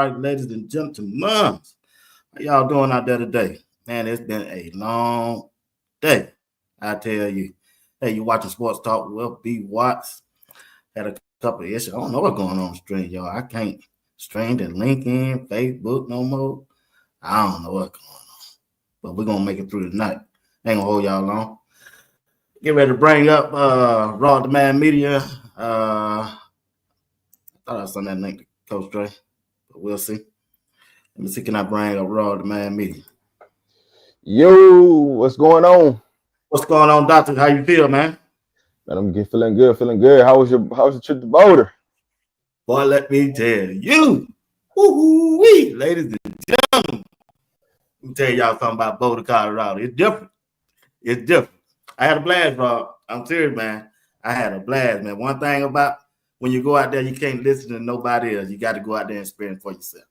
right, ladies and gentlemen. How y'all doing out there today? Man, it's been a long day, I tell you. Hey, you watching Sports Talk with BWatts. Had a couple of issues. I don't know what's going on the stream, y'all. I can't stream to LinkedIn, Facebook no more. I don't know what's going on. But we're going to make it through tonight. Ain't going to hold y'all long. Get ready to bring up Raw Demand Media. I thought I sent that link to Coach Dre, but we'll see. Let me see, can I bring up Raw Demand Media? Yo, what's going on? What's going on, Doctor? How you feel, man? Man, I'm feeling good. How was your trip to Boulder? Boy, let me tell you, woo-hoo-wee, ladies and gentlemen. Let me tell y'all something about Boulder, Colorado. It's different. It's different. I had a blast, bro. I'm serious, man. I had a blast, man. One thing about when you go out there, you can't listen to nobody else. You got to go out there and experience for yourself.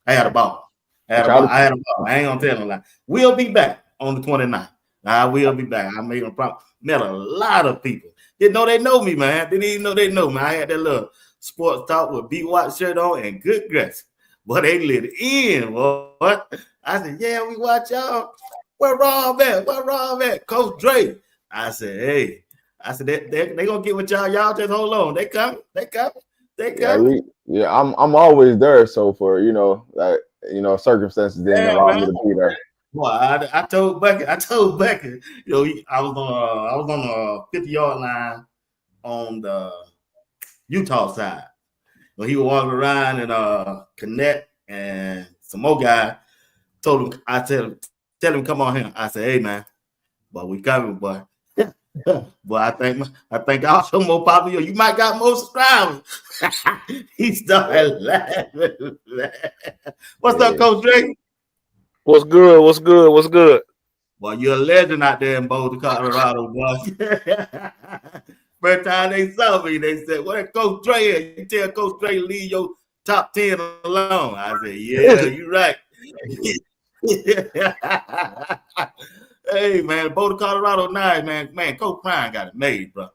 I had a ball. I had a ball. I ain't gonna tell no lie. We'll be back on the 29th. I will be back. I made a problem. Met a lot of people. Didn't know they know me, man. Didn't even know they know me. I had that little Sports Talk with BWatts shirt on and good grass. But they lit in, boy. I said, yeah, we watch y'all. Where Rob at? Where Rob at? Coach Dre. I said, hey. I said, they gonna get with y'all. Y'all just hold on. They coming. They coming. Yeah, I'm always there. So for circumstances didn't allow me to be there. Well, I told Bucket, I was on a 50-yard line on the Utah side. When he was walking around and Connect and some more guy told him, tell him come on here. I said, hey man, but we coming, boy. But I think also more popular. You might got more subscribers. He started laughing. What's up, Coach Dre? What's good? Boy, you're a legend out there in Boulder, Colorado, boy. First time they saw me, they said, "What Coach Dre is?" You tell Coach Dre to leave your top 10 alone. I said, "Yeah, you're right." Hey, man, Boulder, Colorado, nice, man. Man, Coach Prime got it made, bro.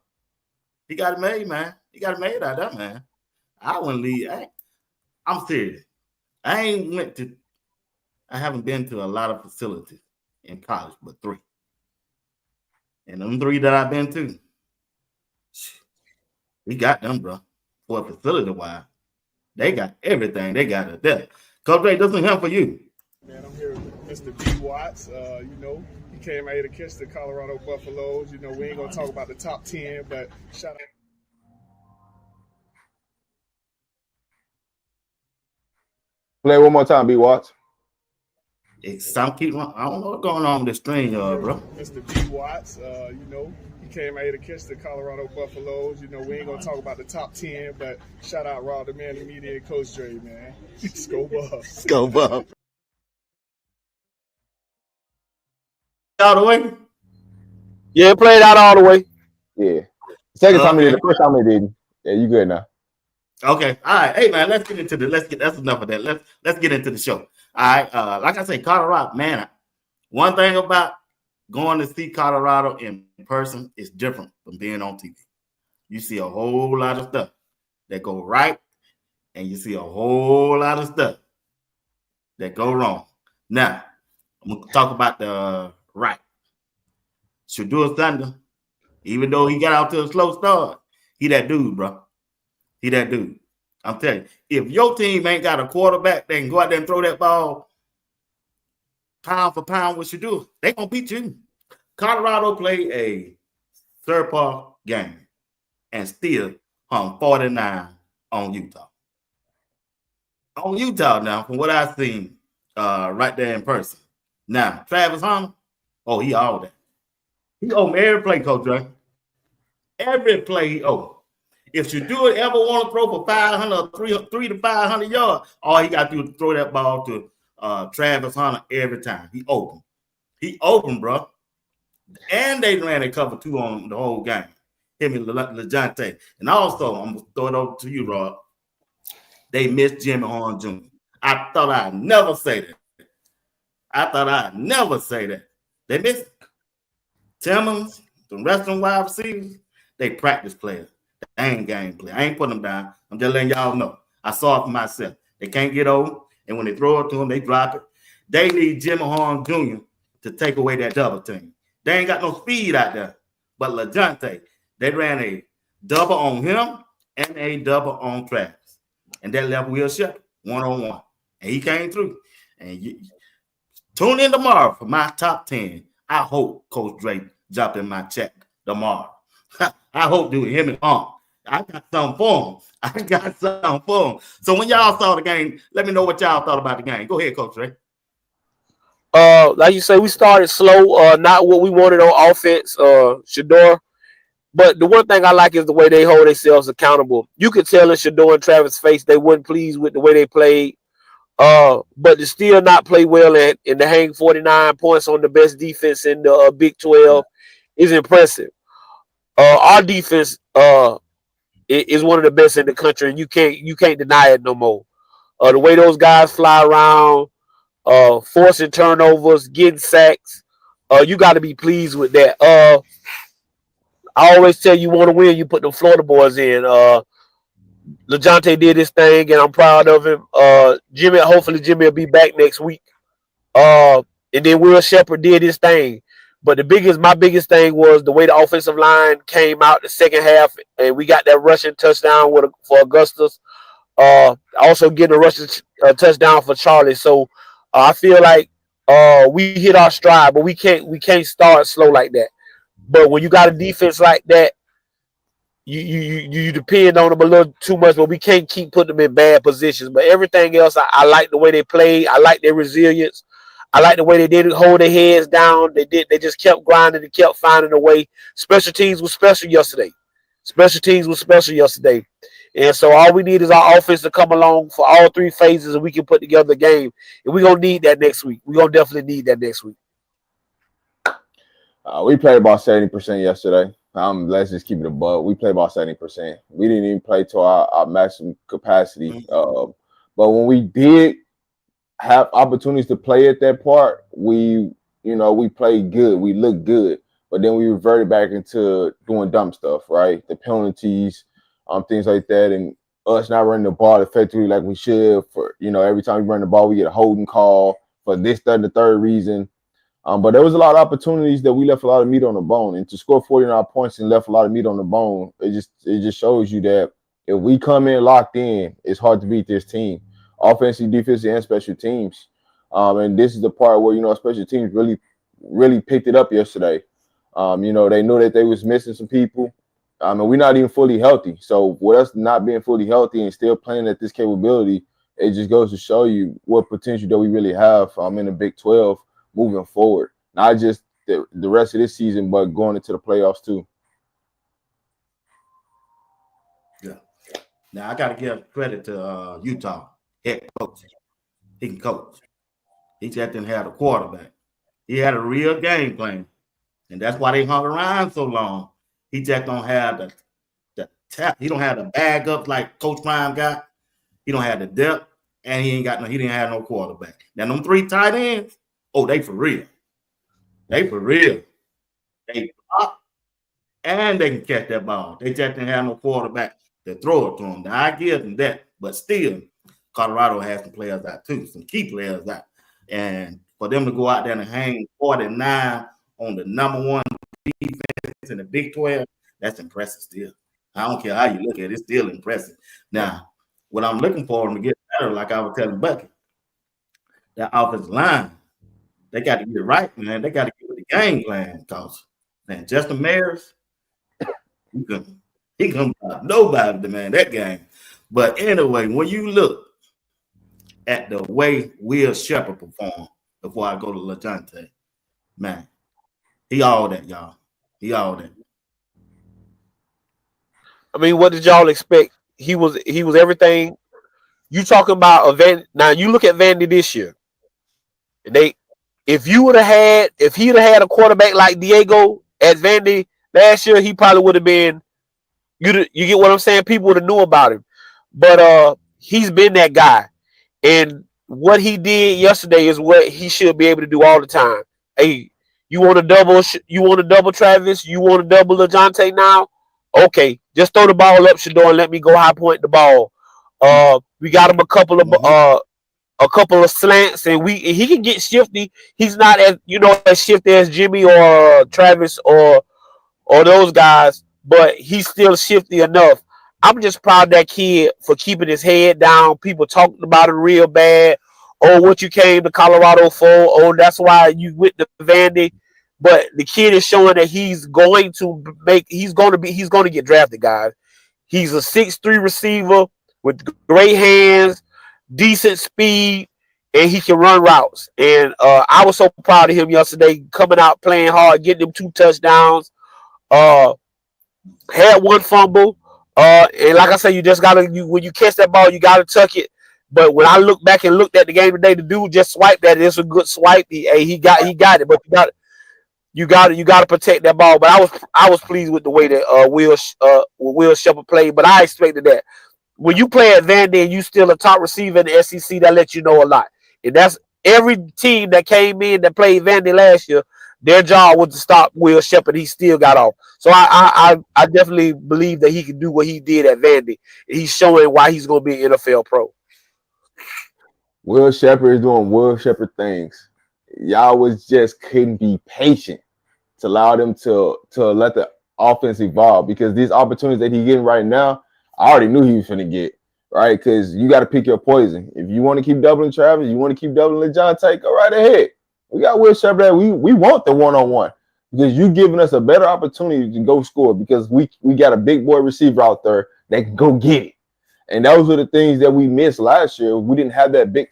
He got it made, man. He got it made out there, man. I wouldn't leave. I'm serious. I haven't been to a lot of facilities in college, but 3. And them 3 that I've been to, we got them, bro. For facility-wise, they got everything. They got it there. Coach Ray, this is him for you. Man, I'm here with Mr. BWatts. He came out here to catch the Colorado Buffaloes. We ain't gonna talk about the top 10, but shout out. Play one more time, BWatts. I don't know what's going on with this stream, bro. Mr. BWatts, he came out here to catch the Colorado Buffaloes. We ain't gonna talk about the top 10, but shout out Raw Demand Media and Coach Dre, man. Go Buffs. Go Buffs. All the way? Yeah, played out all the way. Yeah. Second time he did, the first time he didn't. Yeah, you good now. Okay. All right. Hey man, let's get into that's enough of that. Let's get into the show. All right. Like I say, Colorado, man. One thing about going to see Colorado in person is different from being on TV. You see a whole lot of stuff that go right, and you see a whole lot of stuff that go wrong. Now, I'm gonna talk about the right. Shedeur Thunder, even though he got out to a slow start, he that dude, bro. He that dude. I'm telling you, if your team ain't got a quarterback that can go out there and throw that ball pound for pound with Shedeur, they gonna beat you. Colorado played a subpar game and still hung 49 on Utah. On Utah now, from what I've seen right there in person. Now, Travis Hunter, he all that. He owe me every play, Coach Dre. Every play he owe. If Shedeur ever want to throw for 500 or 3 to 500 yards, all he got to do is throw that ball to Travis Hunter every time. He open. He open, bro. And they ran a cover 2 on the whole game. Him and LaJohntay. And also, I'm going to throw it over to you, Rob. They missed Jimmy Horn Jr. I thought I'd never say that. They missed Timmons, the rest of them wide receivers, they practice players. They ain't game play. I ain't putting them down. I'm just letting y'all know. I saw it for myself. They can't get over. And when they throw it to them, they drop it. They need Jimmy Horn Jr. to take away that double team. They ain't got no speed out there. But LaJohntay, they ran a double on him and a double on Travis. And that left Will Shepherd one-on-one. And he came through. And tune in tomorrow for my top 10. I hope Coach Drake dropped in my check tomorrow. I hope do him and I got something for him. So when y'all saw the game, let me know what y'all thought about the game. Go ahead, Coach Drake. Like you say, we started slow, not what we wanted on offense, Shador. But the one thing I like is the way they hold themselves accountable. You could tell in Shador and Travis' face they weren't pleased with the way they played. But to still not play well and to hang 49 points on the best defense in the Big 12 is impressive. Our defense is one of the best in the country, and you can't deny it no more. The way those guys fly around, forcing turnovers, getting sacks, you got to be pleased with that. I always tell you want to win, you put the Florida boys in. LaJohntay did his thing, and I'm proud of him. Hopefully Jimmy will be back next week. And then Will Shepherd did his thing. But my biggest thing was the way the offensive line came out the second half, and we got that rushing touchdown for Augustus. Also getting a rushing touchdown for Charlie. So I feel like we hit our stride, but we can't start slow like that. But when you got a defense like that, you depend on them a little too much, but we can't keep putting them in bad positions. But everything else, I like the way they played. I like their resilience. I like the way they didn't hold their heads down. They just kept grinding and kept finding a way. Special teams was special yesterday. And so all we need is our offense to come along for all three phases, and we can put together a game. And we're going to need that next week. We're going to definitely need that next week. We played about 70% yesterday. Let's just keep it above. We played about 70%. We didn't even play to our maximum capacity. But when we did have opportunities to play at that part, we played good. We looked good. But then we reverted back into doing dumb stuff, right? The penalties, things like that, and us not running the ball effectively like we should. For every time we run the ball, we get a holding call for this, that, and the third reason. But there was a lot of opportunities that we left a lot of meat on the bone, and to score 49 points and left a lot of meat on the bone, it just shows you that if we come in locked in, it's hard to beat this team, offensive, defensive, and special teams. And this is the part where special teams really, really picked it up yesterday. They knew that they was missing some people. And we're not even fully healthy. So with us not being fully healthy and still playing at this capability, it just goes to show you what potential that we really have in the Big 12 moving forward. Not just the rest of this season, but going into the playoffs too. Yeah. Now I got to give credit to Utah head coach. He can coach. He just didn't have a quarterback. He had a real game plan, and that's why they hung around so long. He just don't have the tap. He don't have the bag up like Coach Prime got. He don't have the depth, and he didn't have no quarterback. Now them three tight ends, they for real. They block and they can catch that ball. They just didn't have no quarterback to throw it to them. Now I give them that, but still, Colorado has some players out too, some key players out, and for them to go out there and hang 49 on the number one defense in the Big 12, that's impressive still. I don't care how you look at it, it's still impressive. Now, what I'm looking for them to get better, like I was telling Bucky, that offensive line, they got to get it right, man. They got to get with the game plan, because, man, Justin Mayers, he couldn't stop nobody to man that game. But anyway, when you look at the way Will Shepherd performed before I go to LaJohntay, man, he all that, y'all. He all that. I mean, what did y'all expect? He was everything. You talking about now? You look at Vandy this year, and if he'd have had a quarterback like Diego at Vandy last year, he probably would have been. You get what I'm saying? People would have knew about him, but he's been that guy, and what he did yesterday is what he should be able to do all the time. Hey, you want to double Travis? You want to double LaJohntay now? Okay, just throw the ball up, Shador, and let me go high point the ball. We got him a couple of slants, and he can get shifty. He's not as as shifty as Jimmy or Travis or those guys, but he's still shifty enough. I'm just proud of that kid for keeping his head down. People talking about him real bad. Oh, what you came to Colorado for? Oh, that's why you went to Vandy. But the kid is showing that he's going to get drafted, guys. He's a 6'3" receiver with great hands, decent speed, and he can run routes. And I was so proud of him yesterday, coming out playing hard, getting them 2 touchdowns. Had 1 fumble. And like I said, you just gotta when you catch that ball, you gotta tuck it. But when I look back and looked at the game today, the dude just swiped that. It's a good swipe. He got it, but you got to protect that ball. But I was pleased with the way that Will Shepherd played. But I expected that. When you play at Vandy and you still a top receiver in the SEC, that lets you know a lot. And that's every team that came in that played Vandy last year. Their job was to stop Will Shepherd. He still got off. So I definitely believe that he can do what he did at Vandy. He's showing why he's going to be an NFL pro. Will Shepherd is doing Will Shepherd things. Y'all just couldn't be patient to allow them to let the offense evolve, because these opportunities that he's getting right now, I already knew he was going to get, right? Because you got to pick your poison. If you want to keep doubling Travis, you want to keep doubling LaJohntay, go right ahead. We got Will Shepherd. We want the one-on-one, because you're giving us a better opportunity to go score, because we got a big boy receiver out there that can go get it. And those were the things that we missed last year. We didn't have that big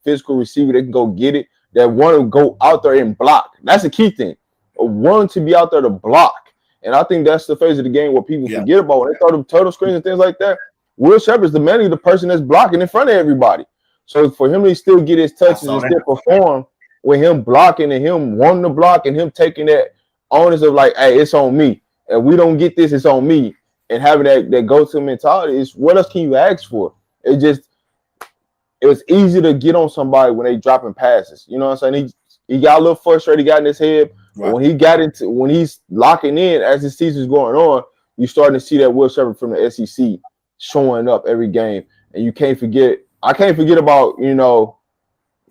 physical receiver that can go get it, that want to go out there and block. That's the key thing. Wanting to be out there to block. And I think that's the phase of the game where people forget about. When they throw them turtle screens and things like that, Will Shepherd's mainly the person that's blocking in front of everybody. So for him to still get his touches and still perform with him blocking and him wanting to block and him taking that onus of like, hey, it's on me. And we don't get this, it's on me. And having that go-to mentality is, what else can you ask for? It was easy to get on somebody when they dropping passes. You know what I'm saying? He got a little frustrated, got in his head. Right. When he's locking in as the season's going on, you're starting to see that Will Shepherd from the SEC showing up every game. And I can't forget about,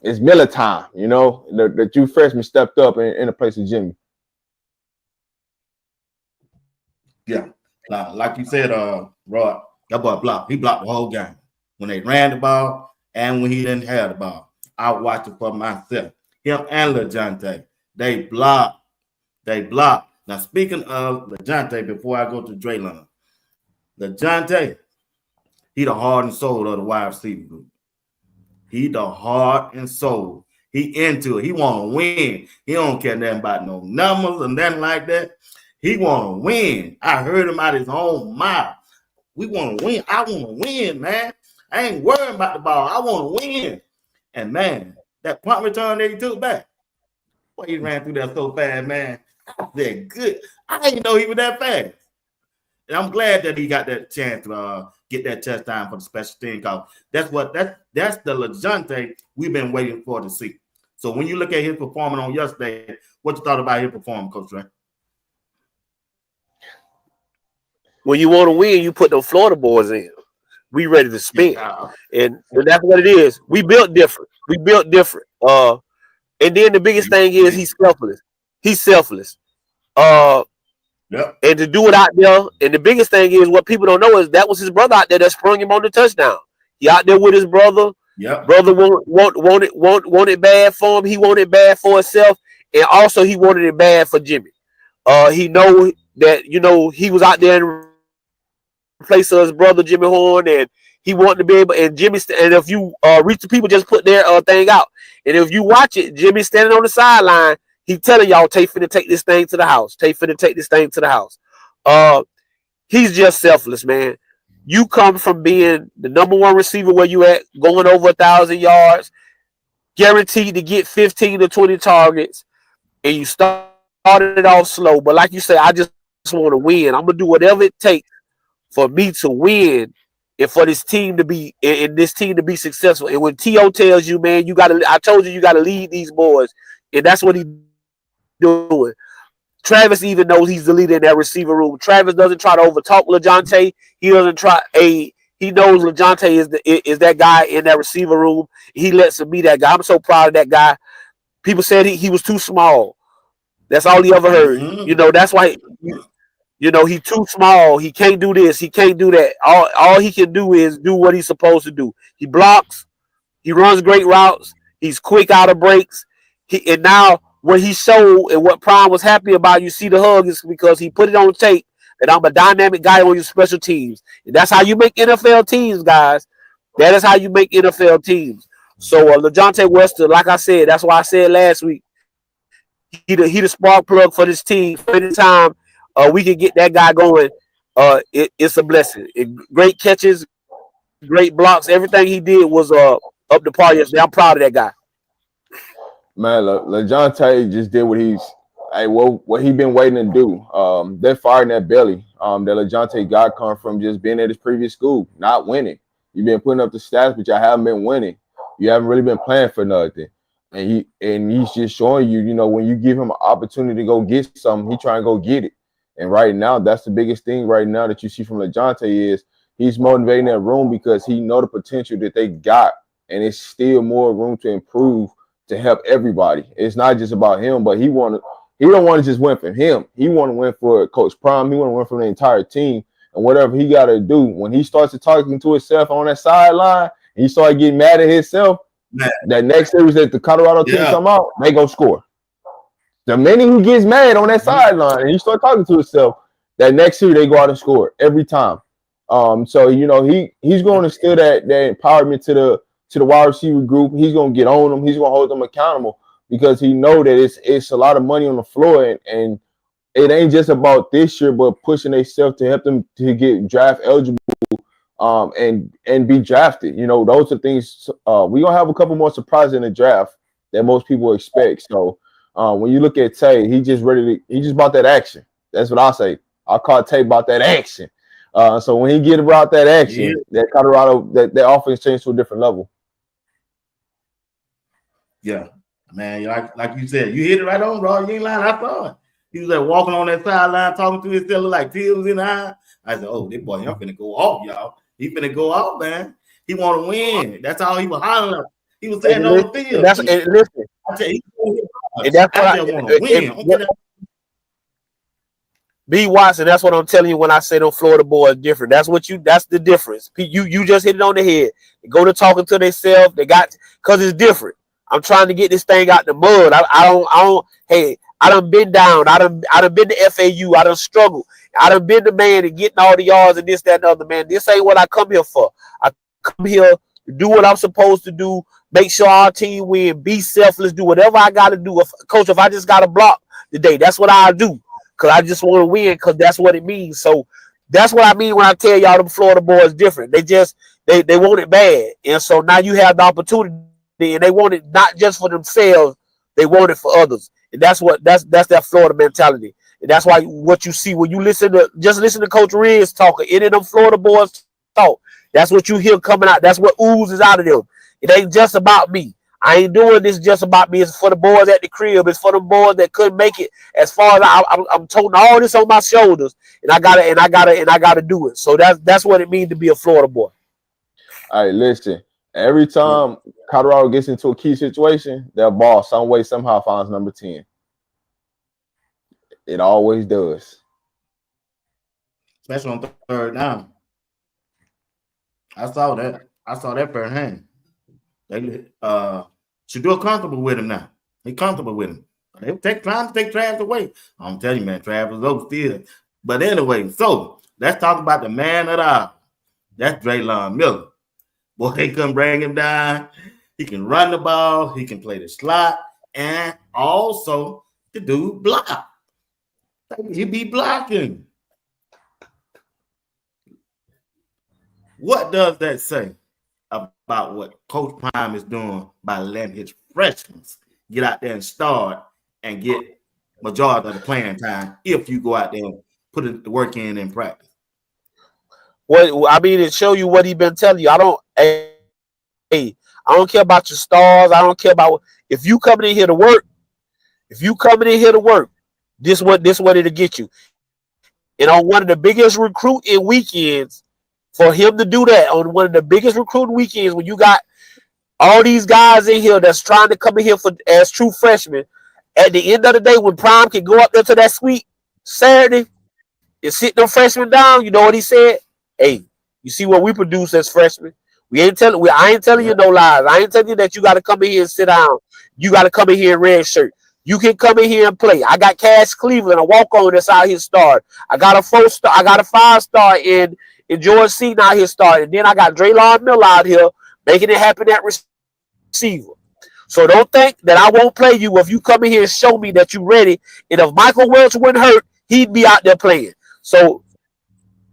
it's Miller time, the 2 freshmen stepped up in the place of Jimmy. Yeah. Like you said, Rod, that boy blocked. He blocked the whole game. When they ran the ball and when he didn't have the ball. I watched it for myself. Him and LaJohntay, they blocked. Now, speaking of LaJohntay, before I go to Draylon, LaJohntay, he the heart and soul of the wide receiver group. He the heart and soul. He into it. He want to win. He don't care nothing about no numbers and nothing like that. He want to win. I heard him out his own mouth. We want to win. I want to win, man. I ain't worrying about the ball. I want to win. And, man, that punt return that he took back, boy, he ran through that so fast, man. I said, good. I didn't know he was that fast. And I'm glad that he got that chance to get that touchdown for the special team, because that's the LaJohntay we've been waiting for to see. So when you look at his performance on yesterday, what you thought about his performance, Coach Ray? When you want to win, you put them Florida boys in. We ready to spin. And that's what it is. We built different. And then the biggest thing is he's selfless. And to do it out there, and the biggest thing is what people don't know is that was his brother out there that sprung him on the touchdown. He out there with his brother. Yep. Brother want it bad for him. He wanted it bad for himself. And also he wanted it bad for Jimmy. He know that, he was out there in place of his brother Jimmy Horn, and he wanted to be able, and if you reach the people, just put their thing out. And if you watch it, Jimmy standing on the sideline, he telling y'all, Tay finna take this thing to the house. He's just selfless, man. You come from being the number 1 receiver where you at, going over 1,000 yards, guaranteed to get 15 to 20 targets, and you started off slow. But like you say, I just want to win. I'm gonna do whatever it takes for me to win and for this team to be successful. And when T.O. tells you, man, I told you gotta lead these boys, and that's what he's doing. Travis even knows he's the leader in that receiver room. Travis doesn't try to overtalk LaJohntay. He He knows LaJohntay is that guy in that receiver room. He lets him be that guy. I'm so proud of that guy. People said he was too small. That's all he ever heard. You know, that's why, you know, he's too small. He can't do this. He can't do that. All he can do is do what he's supposed to do. He blocks. He runs great routes. He's quick out of breaks. And now what he showed and what Prime was happy about, you see the hug, is because he put it on tape that I'm a dynamic guy on your special teams. And that's how you make NFL teams, guys. That is how you make NFL teams. So LaJohntay Wester, like I said, that's why I said last week, he the spark plug for this team. Anytime we can get that guy going, it's a blessing. Great catches, great blocks. Everything he did was up to par yesterday. I'm proud of that guy. Man, LaJohntay just did what he been waiting to do. That fire in that belly that LaJohntay got come from just being at his previous school, not winning. You've been putting up the stats, but you haven't been winning. You haven't really been playing for nothing. And he's just showing you, you know, when you give him an opportunity to go get something, he try and go get it. And right now, that's the biggest thing right now that you see from LaJohntay is he's motivating that room because he know the potential that they got, and it's still more room to improve to help everybody. It's not just about him, but he don't want to just win for him. He want to win for Coach Prime. He want to win for the entire team. And whatever he got to do, when he starts talking to himself on that sideline, and he started getting mad at himself, that next series that the Colorado team come out, they go score. The minute he gets mad on that sideline and he start talking to himself, that next series they go out and score every time. So you know he's going to instill that empowerment to the wide receiver group. He's going to get on them. He's going to hold them accountable because he know that it's a lot of money on the floor and it ain't just about this year, but pushing themselves to help them to get draft eligible. And be drafted. You know, those are things we're gonna have a couple more surprises in the draft that most people expect. So when you look at Tay, he just bought that action. That's what I'll say. I'll call Tay about that action. So when he get about that action, that Colorado, that offense changed to a different level. Yeah, man, like you said, you hit it right on, bro. You ain't lying. I saw it. He was like walking on that sideline, talking to himself like tears in the eye. I said, "Oh, this boy, I'm finna go off, y'all. He finna go off, man. He want to win. That's all he was hollering. He was saying on the field. Listen, I tell you, that's what I want to win. BWatts, and that's what I'm telling you when I say them Florida boys different. That's the difference. You just hit it on the head. They go to talking to themselves. Because it's different. I'm trying to get this thing out the mud. I done been down. I done been to FAU. I done struggled. I done been the man and getting all the yards and this, that, and the other, man. This ain't what I come here for. I come here to do what I'm supposed to do, make sure our team win, be selfless, do whatever I got to do. Coach, if I just got to block today, that's what I'll do because I just want to win because that's what it means. So that's what I mean when I tell y'all them Florida boys different. They want it bad. And so now you have the opportunity and they want it not just for themselves, they want it for others. And that's that Florida mentality. And that's why what you see when you listen to Coach Riggs talking, any of them Florida boys talk. That's what you hear coming out. That's what oozes out of them. It ain't just about me. I ain't doing this just about me. It's for the boys at the crib. It's for the boys that couldn't make it. As far as I'm toting all this on my shoulders, and I gotta do it. So that's what it means to be a Florida boy. All right, listen. Every time Colorado gets into a key situation, their ball some way somehow finds number 10. It always does. Especially on third down. I saw that firsthand. They should do comfortable with him now. They comfortable with him. They trying to take Travis away. I'm telling you, man, Travis is over still. But anyway, so let's talk about the man of the hour. That's Draylon Miller. Boy, they couldn't bring him down. He can run the ball. He can play the slot. And also, the dude block. He be blocking. What does that say about what Coach Prime is doing by letting his freshmen get out there and start and get majority of the playing time if you go out there and put the work in practice? Well, I mean, it show you what he been telling you. I don't care about your stars. I don't care about if you coming in here to work. If you coming in here to work, this what it'll get you. And on one of the biggest recruiting weekends For him to do that on one of the biggest recruiting weekends when you got all these guys in here that's trying to come in here as true freshmen, at the end of the day, when Prime can go up there to that suite Saturday and sit them freshmen down, you know what he said? Hey, you see what we produce as freshmen? I ain't telling you no lies. I ain't telling you that you got to come in here and sit down. You got to come in here in red shirt. You can come in here and play. I got Cash Cleveland, a walk-on that's out here starting. I got a 4-star. I got a 5-star in George Seaton out here starting. And then I got Draylon Miller out here making it happen at receiver. So don't think that I won't play you if you come in here and show me that you're ready. And if Michael Welch wasn't hurt, he'd be out there playing. So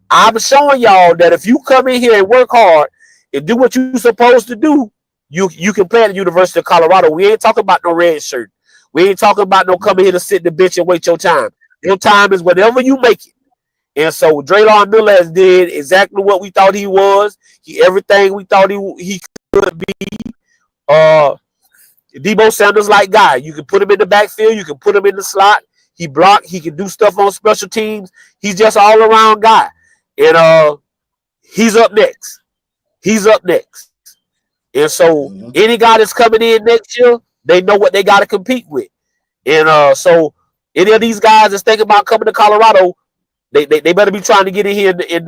I'm showing y'all that if you come in here and work hard and do what you're supposed to do, you can play at the University of Colorado. We ain't talking about no red shirt. We ain't talking about no coming here to sit in the bench and wait your time. Your time is whenever you make it. And so Draylon Miller has did exactly what we thought he was. Everything we thought he could be. Debo Sanders like guy. You can put him in the backfield. You can put him in the slot. He block. He can do stuff on special teams. He's just all around guy. And he's up next. And so any guy that's coming in next year, they know what they got to compete with. And so any of these guys that's thinking about coming to Colorado, they better be trying to get in here in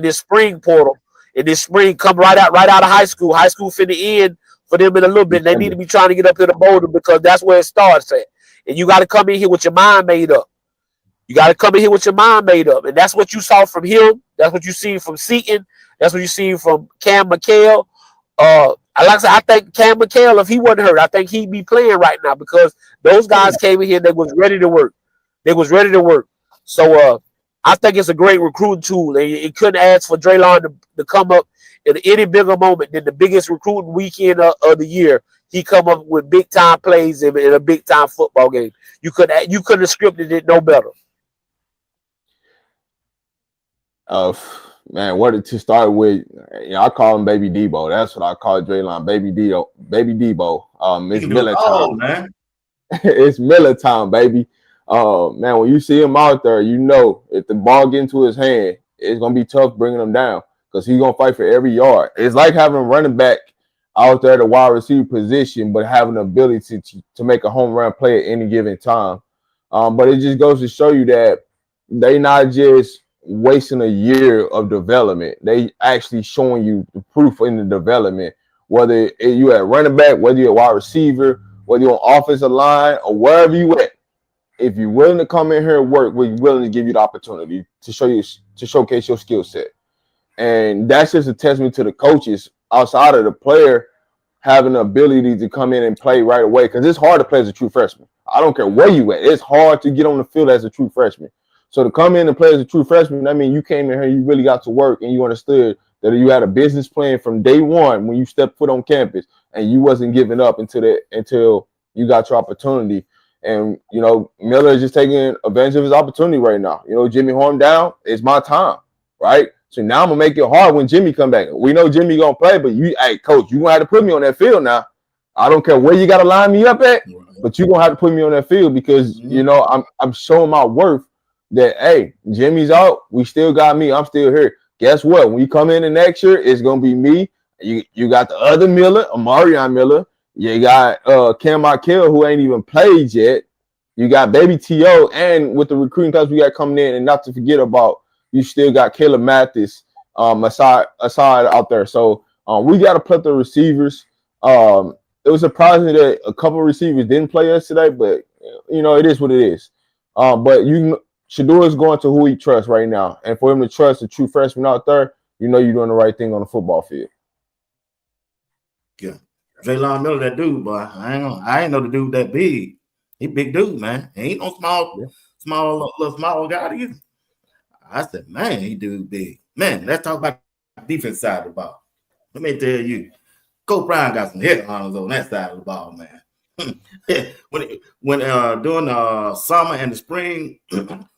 this spring portal. In this spring, come right out of high school. High school finna end for them in a little bit. They need to be trying to get up to the Boulder because that's where it starts at. And you got to come in here with your mind made up. And that's what you saw from him. That's what you seen from Seaton. That's what you seen from Cam McHale. Like I said, I think Cam McHale, if he wasn't hurt, I think he'd be playing right now because those guys came in here and they was ready to work. So I think it's a great recruiting tool. And it couldn't ask for Draylon to come up in any bigger moment than the biggest recruiting weekend of the year. He come up with big time plays in a big time football game. You couldn't have scripted it no better. Man, what to start with? I call him Baby Debo. That's what I call Draylon, Baby Debo. It's Miller time, man. It's Miller time, baby. Man, when you see him out there, you know if the ball get into his hand, it's gonna be tough bringing him down because he's gonna fight for every yard. It's like having a running back out there at the wide receiver position, but having the ability to make a home run play at any given time. But it just goes to show you that they not just wasting a year of development. They actually showing you the proof in the development, whether you at running back, whether you're a wide receiver, whether you're on offensive line, or wherever you at. If you're willing to come in here and work, we're willing to give you the opportunity to showcase your skill set. And that's just a testament to the coaches outside of the player having the ability to come in and play right away. Because it's hard to play as a true freshman. I don't care where you at. It's hard to get on the field as a true freshman. So to come in and play as a true freshman, that means you came in here, you really got to work, and you understood that you had a business plan from day one when you stepped foot on campus, and you wasn't giving up until you got your opportunity. And, Miller is just taking advantage of his opportunity right now. Jimmy Horn down, it's my time, right? So now I'm going to make it hard when Jimmy come back. We know Jimmy going to play, but hey, coach, you're going to have to put me on that field now. I don't care where you got to line me up at, but you're going to have to put me on that field because, I'm showing my worth that, hey, Jimmy's out. We still got me. I'm still here. Guess what? When you come in the next year, it's going to be me. You got the other Miller, Amarion Miller. You got Cam McHale, who ain't even played yet. You got Baby T.O. And with the recruiting class we got coming in, and not to forget about, you still got Caleb Mathis aside out there. So we got to put the receivers. It was surprising that a couple of receivers didn't play yesterday, but, it is what it is. But Shedeur is going to who he trusts right now. And for him to trust a true freshman out there, you're doing the right thing on the football field. Yeah. Draylon Miller, that dude, boy. I ain't know the dude that big. He big dude, man. He ain't no small guy either. I said, man, he dude big. Man, let's talk about the defense side of the ball. Let me tell you, Coach Brown got some head honors on that side of the ball, man. when during the summer and the spring,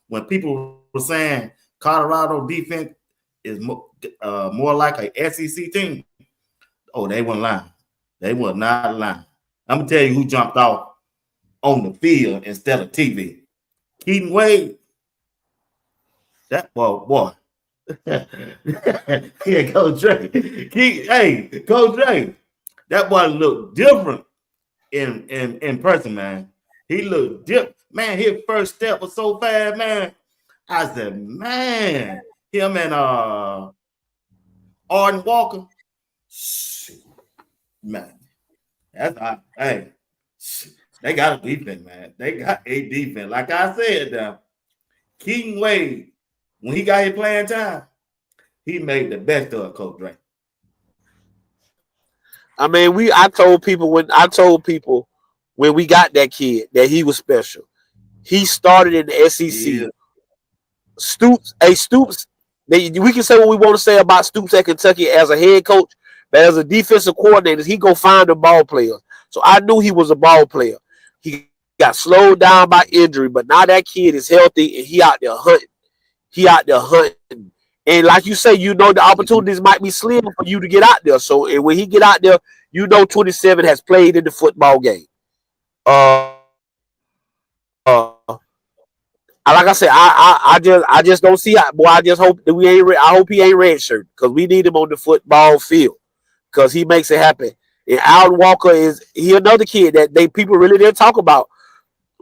when people were saying Colorado defense is more like a SEC team, they weren't lying. They were not lying. I'm gonna tell you who jumped off on the field instead of TV. Keaton Wade. That boy. Yeah, Coach Dre. Hey, Coach Dre. That boy looked different in person, man. He looked different. Man, his first step was so fast, man. I said, man, him and Arden Walker. Man, that's hey, they got a defense, man. They got a defense. Like I said, Keaton Wade, when he got his playing time, he made the best of Coach Dre. I mean, I told people when we got that kid that he was special. He started in the SEC. Yeah. Stoops. We can say what we want to say about Stoops at Kentucky as a head coach, but as a defensive coordinator, he go find the ball players. So I knew he was a ball player. He got slowed down by injury, but now that kid is healthy and he out there hunting. And like you say, you know the opportunities might be slim for you to get out there. So when he get out there, you know 27 has played in the football game. Like I said, I just don't see how, boy. I just hope that I hope he ain't redshirt because we need him on the football field because he makes it happen. And Alden Walker he another kid that people really didn't talk about.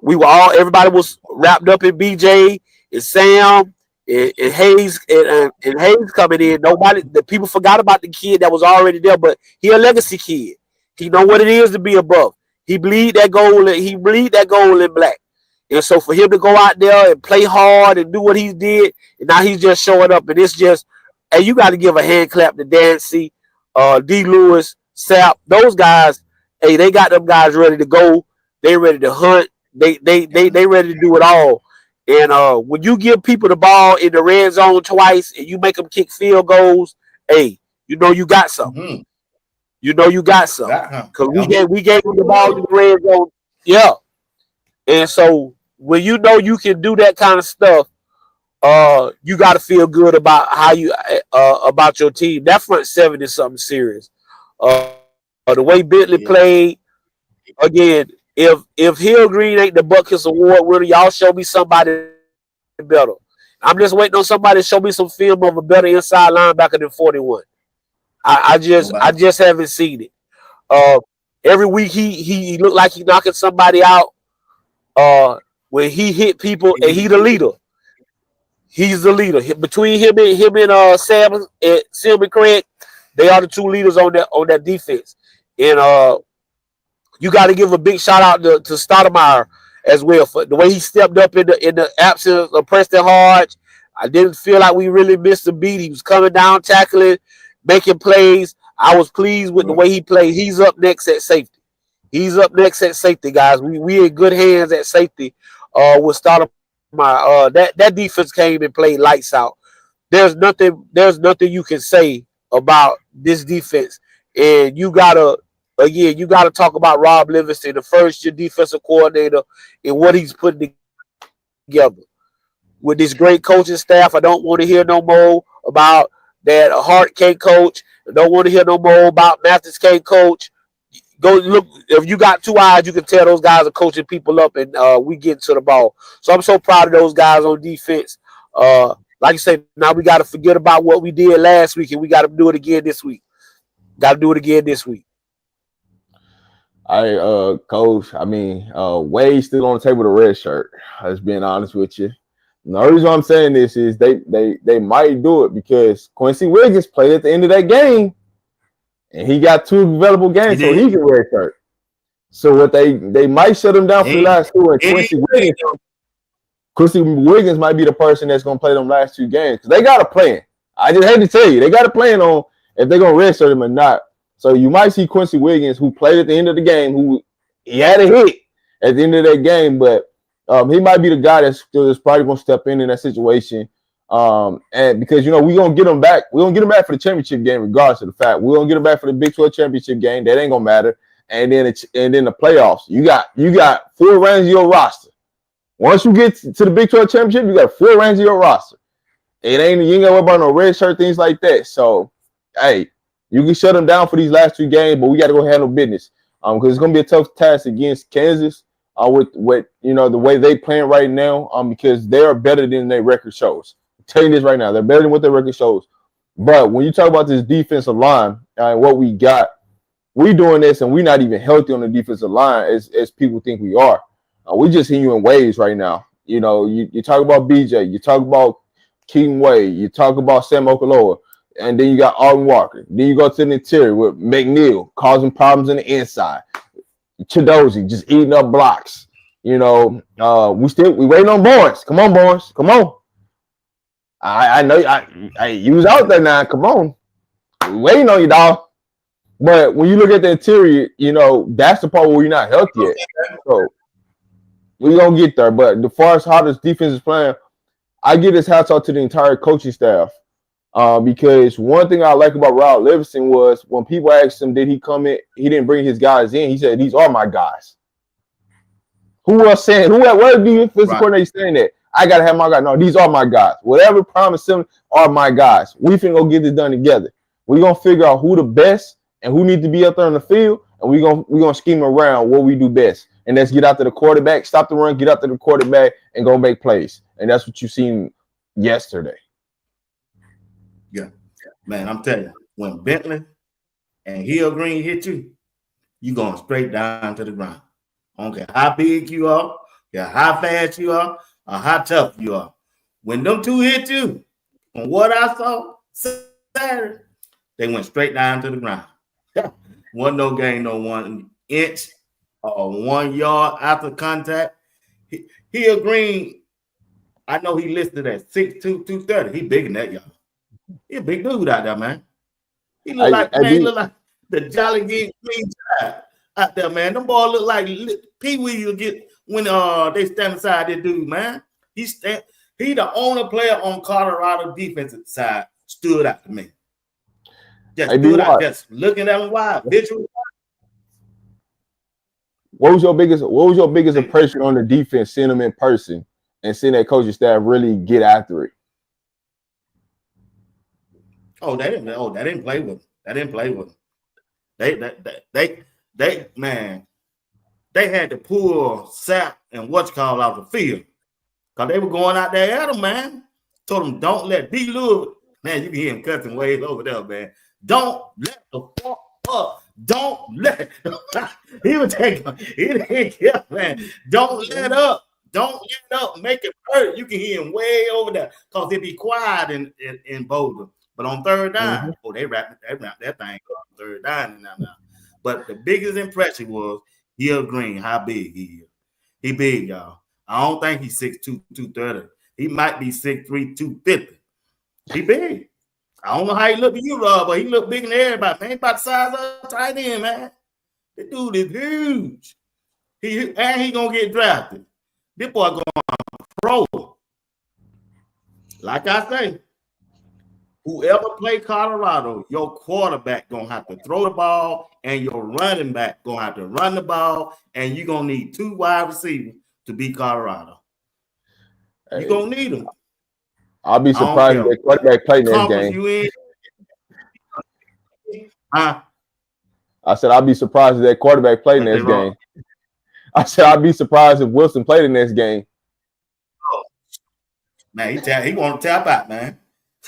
Everybody was wrapped up in BJ and Sam and Hayes and Hayes coming in. The people forgot about the kid that was already there, but he a legacy kid. He know what it is to be above. He bleed that goal in black. And so for him to go out there and play hard and do what he did, and now he's just showing up, and it's just, hey, you got to give a hand clap to Dancy, D. Lewis, Sapp, those guys. Hey, they got them guys ready to go. They ready to hunt. They ready to do it all. And when you give people the ball in the red zone twice and you make them kick field goals, hey, you know you got something. Mm-hmm. You know you got something because we gave them the ball in the red zone. Yeah. And so when you know you can do that kind of stuff, you got to feel good about how you about your team. That front seven is something serious. The way Bentley played, again, if Hill Green ain't the Buckets Award winner, y'all show me somebody better. I'm just waiting on somebody to show me some film of a better inside linebacker than 41. I just haven't seen it. Every week he looked like he knocking somebody out. When he hit people, and he the leader. He's the leader. Between him and Sam and Craig, they are the two leaders on that defense. And you got to give a big shout out to Stoudemire as well for the way he stepped up in the absence of Preston Hodge. I didn't feel like we really missed a beat. He was coming down, tackling, making plays. I was pleased with the way he played. He's up next at safety. Guys. We in good hands at safety with Stoudemire. That defense came and played lights out. There's nothing you can say about this defense. And you gotta talk about Rob Livingston, the first-year defensive coordinator, and what he's putting together. With this great coaching staff, I don't want to hear no more about that Hart can't coach. I don't want to hear no more about Mathis can't coach. Go look. If you got two eyes, you can tell those guys are coaching people up, and we get to the ball. So I'm so proud of those guys on defense. Like you said, now we got to forget about what we did last week, and we got to do it again this week. Coach, I mean, Wade's still on the table with a red shirt. Just being honest with you. And the reason I'm saying this is they might do it because Quincy Wiggins played at the end of that game. And he got two available games, so he's a red shirt. So what they might shut him down for the last two. And Quincy Wiggins might be the person that's going to play them last two games because they got a plan. I just hate to tell you, they got a plan on if they're going to red shirt him or not. So you might see Quincy Wiggins, who played at the end of the game, who he had a hit at the end of that game, but he might be the guy that's probably going to step in that situation. And because we're gonna get them back, for the championship game, regardless of the fact. We're gonna get them back for the Big 12 championship game. That ain't gonna matter. And then the playoffs. You got full range of your roster. Once you get to the Big 12 championship, you got full range of your roster. You ain't gotta worry about no red shirt, things like that. So hey, you can shut them down for these last two games, but we got to go handle business. Because it's gonna be a tough task against Kansas. With the way they playing right now, because they are better than their record shows. Tell you this right now, they're better than what their record shows. But when you talk about this defensive line and what we got, we doing this and we're not even healthy on the defensive line as people think we are. We just hitting you in waves right now. You know, you talk about BJ, you talk about King Wade, you talk about Sam Okaloa, and then you got Alden Walker. Then you go to the interior with McNeil causing problems in the inside. Chidozie just eating up blocks. You know, we waiting on boys. Come on, boys. Come on. I know you was out there now. Come on. We waiting on you, dog. But when you look at the interior, you know, that's the part where you're not healthy yet. So we're going to get there. But as far as how this defense is playing, I give this hats off to the entire coaching staff. Because one thing I like about Rod Livingston was when people asked him, did he come in? He didn't bring his guys in. He said, these are my guys. Who else saying? What do you defensive coordinator saying that? I got to have my guys. No, these are my guys. Whatever promise them are my guys. We finna go get this done together. We're going to figure out who the best and who need to be up there on the field, and we're gonna scheme around what we do best. And let's get out to the quarterback, stop the run, get out to the quarterback, and go make plays. And that's what you seen yesterday. Yeah. Man, I'm telling you, when Bentley and Hill Green hit you, you going straight down to the ground. I don't care how big you are, how fast you are, or how tough you are. When them two hit you, from what I saw Saturday, they went straight down to the ground. Wasn't no gain, no 1 inch or 1 yard after contact. Hill Green, I know he listed at 6'2", 230. He bigger than that, y'all. He a big dude out there, man. He look like the Jolly Green Giant out there, man. Them boys look like Pee Wee you get when they stand beside that dude, man. He the only player on Colorado defensive side stood out to me. Just stood out, just looking at him wide, visual. What was your biggest impression on the defense, seeing them in person and seeing that coaching staff really get after it? They didn't play with him. They man, they had to pull Sapp and what's called out the field. Because they were going out there at him, man. Told him, don't let D. Lewis. Man, you can hear him cussing ways over there, man. Don't let the fuck up. Don't let he was taking he didn't care, man. Don't let up. Don't let up. Make it hurt. You can hear him way over there. Because he'd be quiet in Boulder. But on third down, they wrapped that thing up on third down now. But the biggest impression was Hill Green, how big he is. He big, y'all. I don't think he's 6'2", 230. He might be 6'3", 250. He big. I don't know how he look to you, Rob, but he look bigger than everybody. Man, he about the size of tight end, man. The dude is huge. He gonna get drafted. This boy going pro. Like I say, whoever play Colorado, your quarterback gonna have to throw the ball, and your running back gonna have to run the ball, and you're gonna need 2 wide receivers to beat Colorado. You're gonna need them. I'll be surprised if the quarterback played in this game. I said I'll be surprised if that quarterback played in this game. I said I'd be surprised if Wilson played in this game. Man, he want to tap out, man.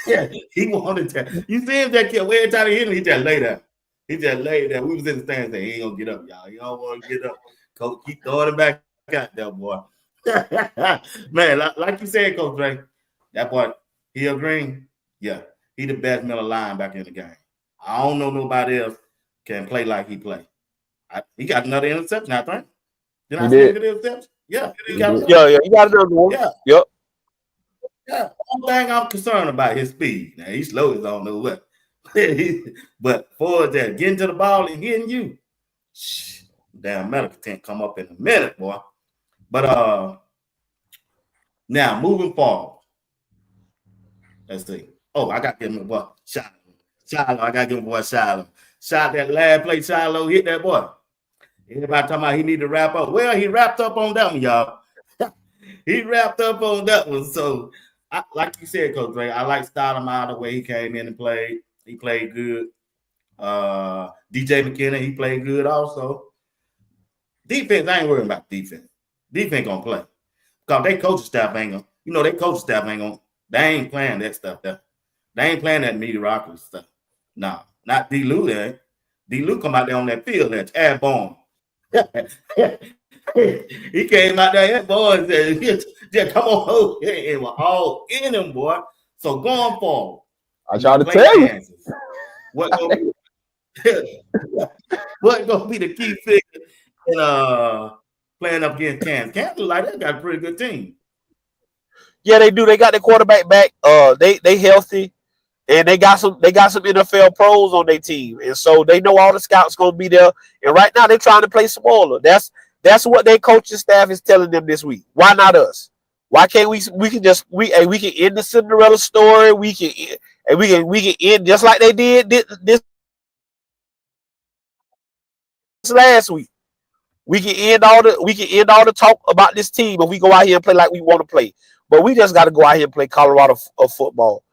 Yeah, he wanted to tap. You see him that kid every time he hit him, he just lay there. He just laid there. We was in the stands saying he ain't gonna get up, y'all. He don't want to get up. Coach, keep throwing it back out there, boy. Man, like you said, Coach Dre, that boy Hill Green, yeah, he the best middle linebacker in the game. I don't know nobody else can play like he play. He got another interception, I think. Did I say the interception? Yeah, he got another one. Yeah. Yep. Yeah, only thing I'm concerned about his speed. Now he's slow as I don't know what. But for that, getting to the ball and hitting you, damn medical tent come up in a minute, boy. But now moving forward, let's see. Oh, I got to give him a boy Shiloh. I got to give him a boy Shiloh. Shot that last play, Shiloh hit that boy. Everybody talking about he need to wrap up. Well, he wrapped up on that one, y'all. He wrapped up on that one. So, like you said, Coach Dre, I like starting him out the way he came in and played. He played good. DJ McKinnon, he played good also. Defense, I ain't worrying about defense. Defense gonna play. Because they coaching staff ain't gonna, They ain't playing that stuff there. They ain't playing that mediocrity stuff. No, not D. Lou there. D. Lou come out there on that field there, airborne. He came out there, boys, just come on over here. It was all in him, boy. So going forward, I tried to tell you. What gonna be the key figure in playing up against Kansas? Kansas like that got a pretty good team. Yeah, they do. They got their quarterback back. They healthy, and they got some NFL pros on their team, and so they know all the scouts gonna be there. And right now they're trying to play smaller. That's what their coaching staff is telling them this week. Why not us? Why can't we can end the Cinderella story. We can end just like they did this last week. We can end all the talk about this team if we go out here and play like we want to play. But we just got to go out here and play Colorado football.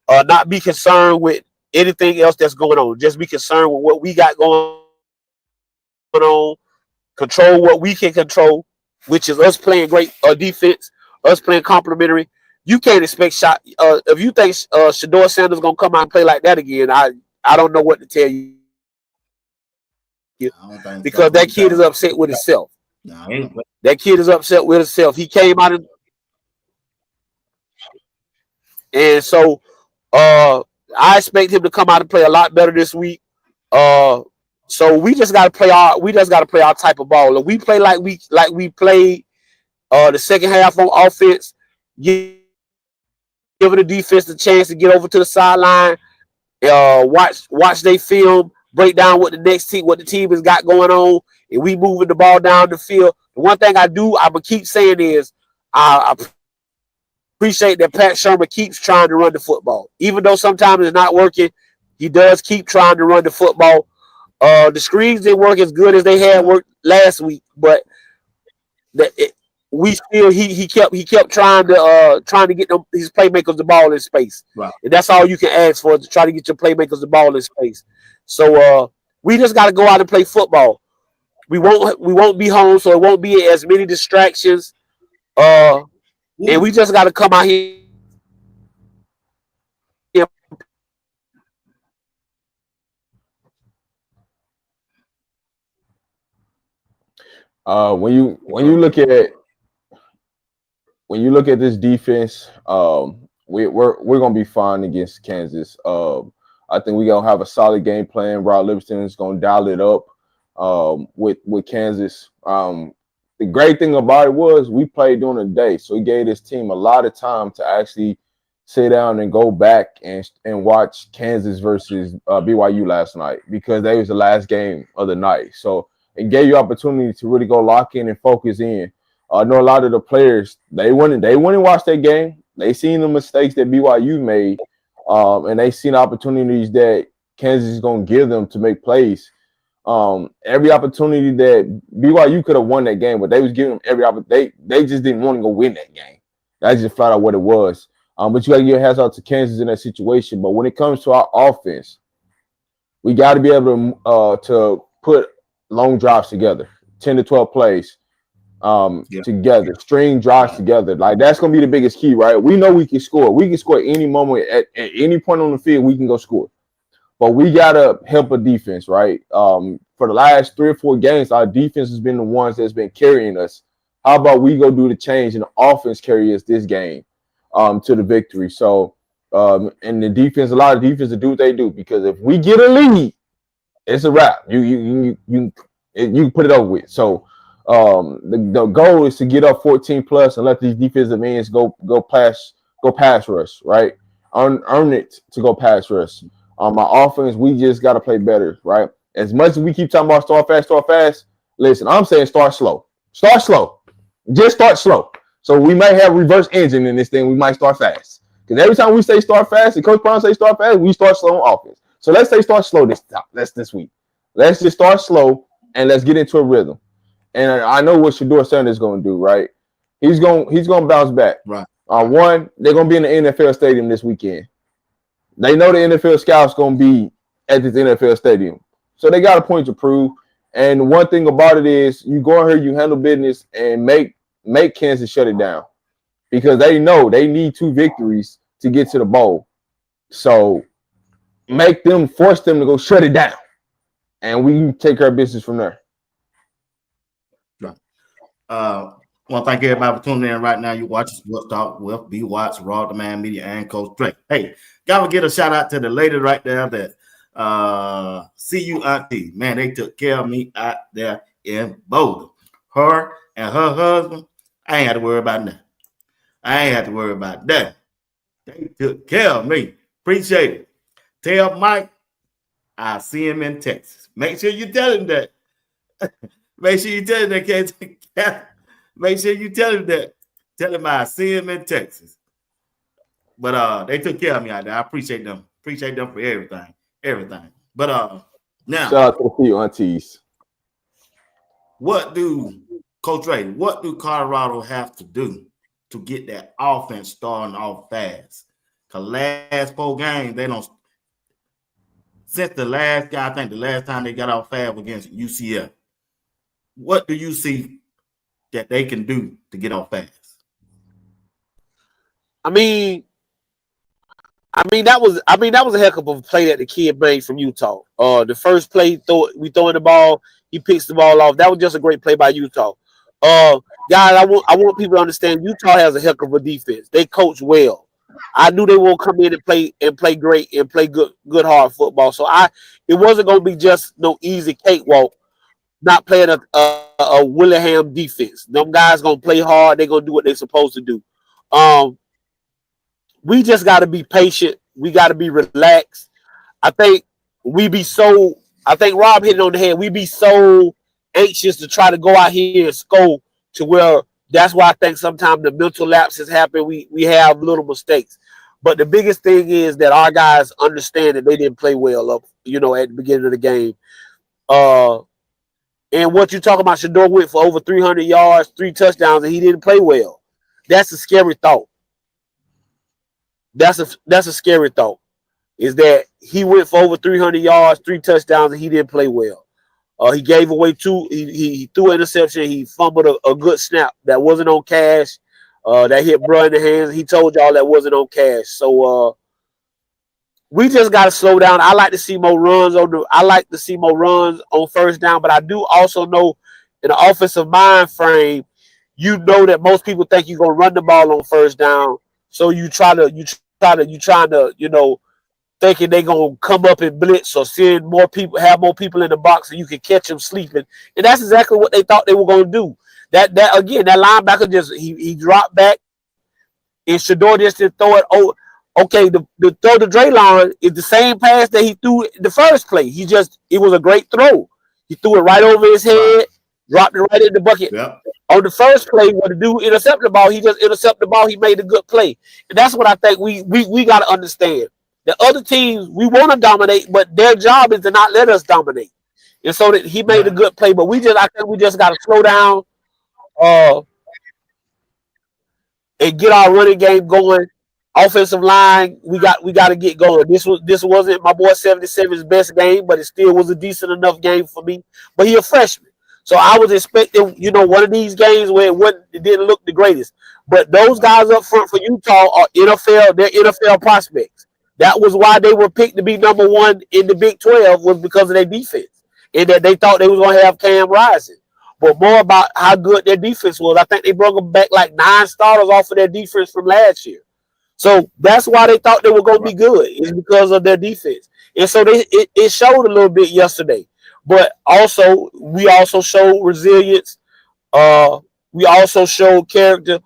Not be concerned with anything else that's going on. Just be concerned with what we got going on. Control what we can control, which is us playing great defense, us playing complimentary. You can't expect shot. If you think Shedeur Sanders gonna come out and play like that again, I don't know what to tell you. Because that kid is upset with himself. That kid is upset with himself. He came out and so I expect him to come out and play a lot better this week. So we just gotta play our type of ball. If we play like we played the second half on offense, giving the defense a chance to get over to the sideline, watch they film, break down what the team has got going on, and we moving the ball down the field. The one thing I'm gonna keep saying is I appreciate that Pat Shermer keeps trying to run the football. Even though sometimes it's not working, he does keep trying to run the football. The screens didn't work as good as they had worked last week, but he kept trying to get his playmakers the ball in space. Right. And that's all you can ask for, to try to get your playmakers the ball in space. So we just got to go out and play football. We won't be home, so it won't be as many distractions. And we just got to come out here. When you look at this defense, we're gonna be fine against Kansas. I think we're gonna have a solid game plan. Rod Livingston is gonna dial it up with Kansas. The great thing about it was we played during the day, so he gave his team a lot of time to actually sit down and go back and watch Kansas versus BYU last night, because that was the last game of the night. So it gave you opportunity to really go lock in and focus in. I know a lot of the players, they went and watched that game. They seen the mistakes that BYU made, and they seen opportunities that Kansas is going to give them to make plays. Every opportunity that BYU could have won that game, but they was giving them every opportunity. They just didn't want to go win that game. That's just flat out what it was. But you got to give your hands out to Kansas in that situation. But when it comes to our offense, we got to be able to put long drives together, 10 to 12 plays together, string drives together. Like, that's going to be the biggest key, right? We know we can score. We can score at any moment, at any point on the field, we can go score. But we got to help a defense, right? For the last 3 or 4 games, our defense has been the ones that's been carrying us. How about we go do the change and the offense carry us this game to the victory? So, and the defense, a lot of defense to do what they do, because if we get a lead, it's a wrap. You put it over with. So the goal is to get up 14 plus and let these defensive ends go pass rush, right? Earn it to go pass rush. My offense, we just got to play better, right? As much as we keep talking about start fast. Listen, I'm saying start slow. Just start slow. So we might have reverse engine in this thing. We might start fast, because every time we say start fast and Coach Brown say start fast, we start slow on offense. So let's say start slow this week. Let's just start slow and let's get into a rhythm. And I know what Shedeur Sanders is going to do, right? He's going to bounce back. Right. One, they're going to be in the NFL stadium this weekend. They know the NFL scouts going to be at this NFL stadium, so they got a point to prove. And one thing about it is, you go in here, you handle business, and make Kansas shut it down, because they know they need 2 victories to get to the bowl. So force them to go shut it down, and we can take care of business from there. Want to thank everybody for tuning in right now. You watch Sports Talk with BWatts, Raw Demand Media, and Coach Drake. Hey, gotta get a shout out to the lady right there that see you auntie. Man, they took care of me out there in Boulder. Her and her husband, I ain't had to worry about nothing. I ain't had to worry about that. They took care of me. Appreciate it. Tell Mike I'll see him in Texas. Make sure you tell him that. Make sure you tell him that. Make sure you tell him that. Tell him I see him in Texas. But they took care of me out there. I appreciate them. Appreciate them for everything. Everything. But now, shout out to the few aunties. Coach Ray, what do Colorado have to do to get that offense starting off fast? Because last 4 games, they don't. Since the last guy, I think the last time they got off fast against UCF, what do you see that they can do to get off fast? I mean that was a heck of a play that the kid made from Utah. The first play, we throwing the ball, he picks the ball off. That was just a great play by Utah. Guys, I want people to understand Utah has a heck of a defense. They coach well. I knew they won't come in and play great and play good hard football. So it wasn't gonna be just no easy cakewalk. Not playing a Willingham defense. Them guys gonna play hard. They're gonna do what they're supposed to do. We just got to be patient. We got to be relaxed. I think Rob hit it on the head. We be so anxious to try to go out here and score to where that's why I think sometimes the mental lapses happen. We have little mistakes. But the biggest thing is that our guys understand that they didn't play well at the beginning of the game. And what you talking about, Shedeur went for over 300 yards, 3 touchdowns, and he didn't play well. That's a scary thought. That's a scary thought, is that he went for over 300 yards, 3 touchdowns, and he didn't play well. He gave away 2. He threw an interception. He fumbled a good snap that wasn't on Cash. That hit Bro in the hands. He told y'all that wasn't on Cash. So we just got to slow down. I like to see more runs on first down, but I do also know in the offensive mind frame, you know that most people think you're gonna run the ball on first down. So you trying to thinking they're gonna come up and blitz or have more people in the box so you can catch them sleeping. And that's exactly what they thought they were gonna do. That linebacker just he dropped back and Shedeur just didn't throw it. Oh, okay, the throw to Draylon is the same pass that he threw in the first play. It was a great throw. He threw it right over his head, dropped it right in the bucket. Yep. On the first play, when the dude intercepted the ball, he just intercepted the ball. He made a good play. And that's what I think we got to understand. The other teams, we want to dominate, but their job is to not let us dominate. And so that he made a good play, but I think we just got to slow down and get our running game going. Offensive line, we got to get going. This wasn't my boy 77's best game, but it still was a decent enough game for me. But he a freshman. So I was expecting, one of these games where it didn't look the greatest. But those guys up front for Utah are they're NFL prospects. That was why they were picked to be number 1 in the Big 12 was because of their defense. And that they thought they was going to have Cam Rising. But more about how good their defense was. I think they brought them back like 9 starters off of their defense from last year. So that's why they thought they were going to be good. It's because of their defense. And so it showed a little bit yesterday. But we also showed resilience. We also showed character.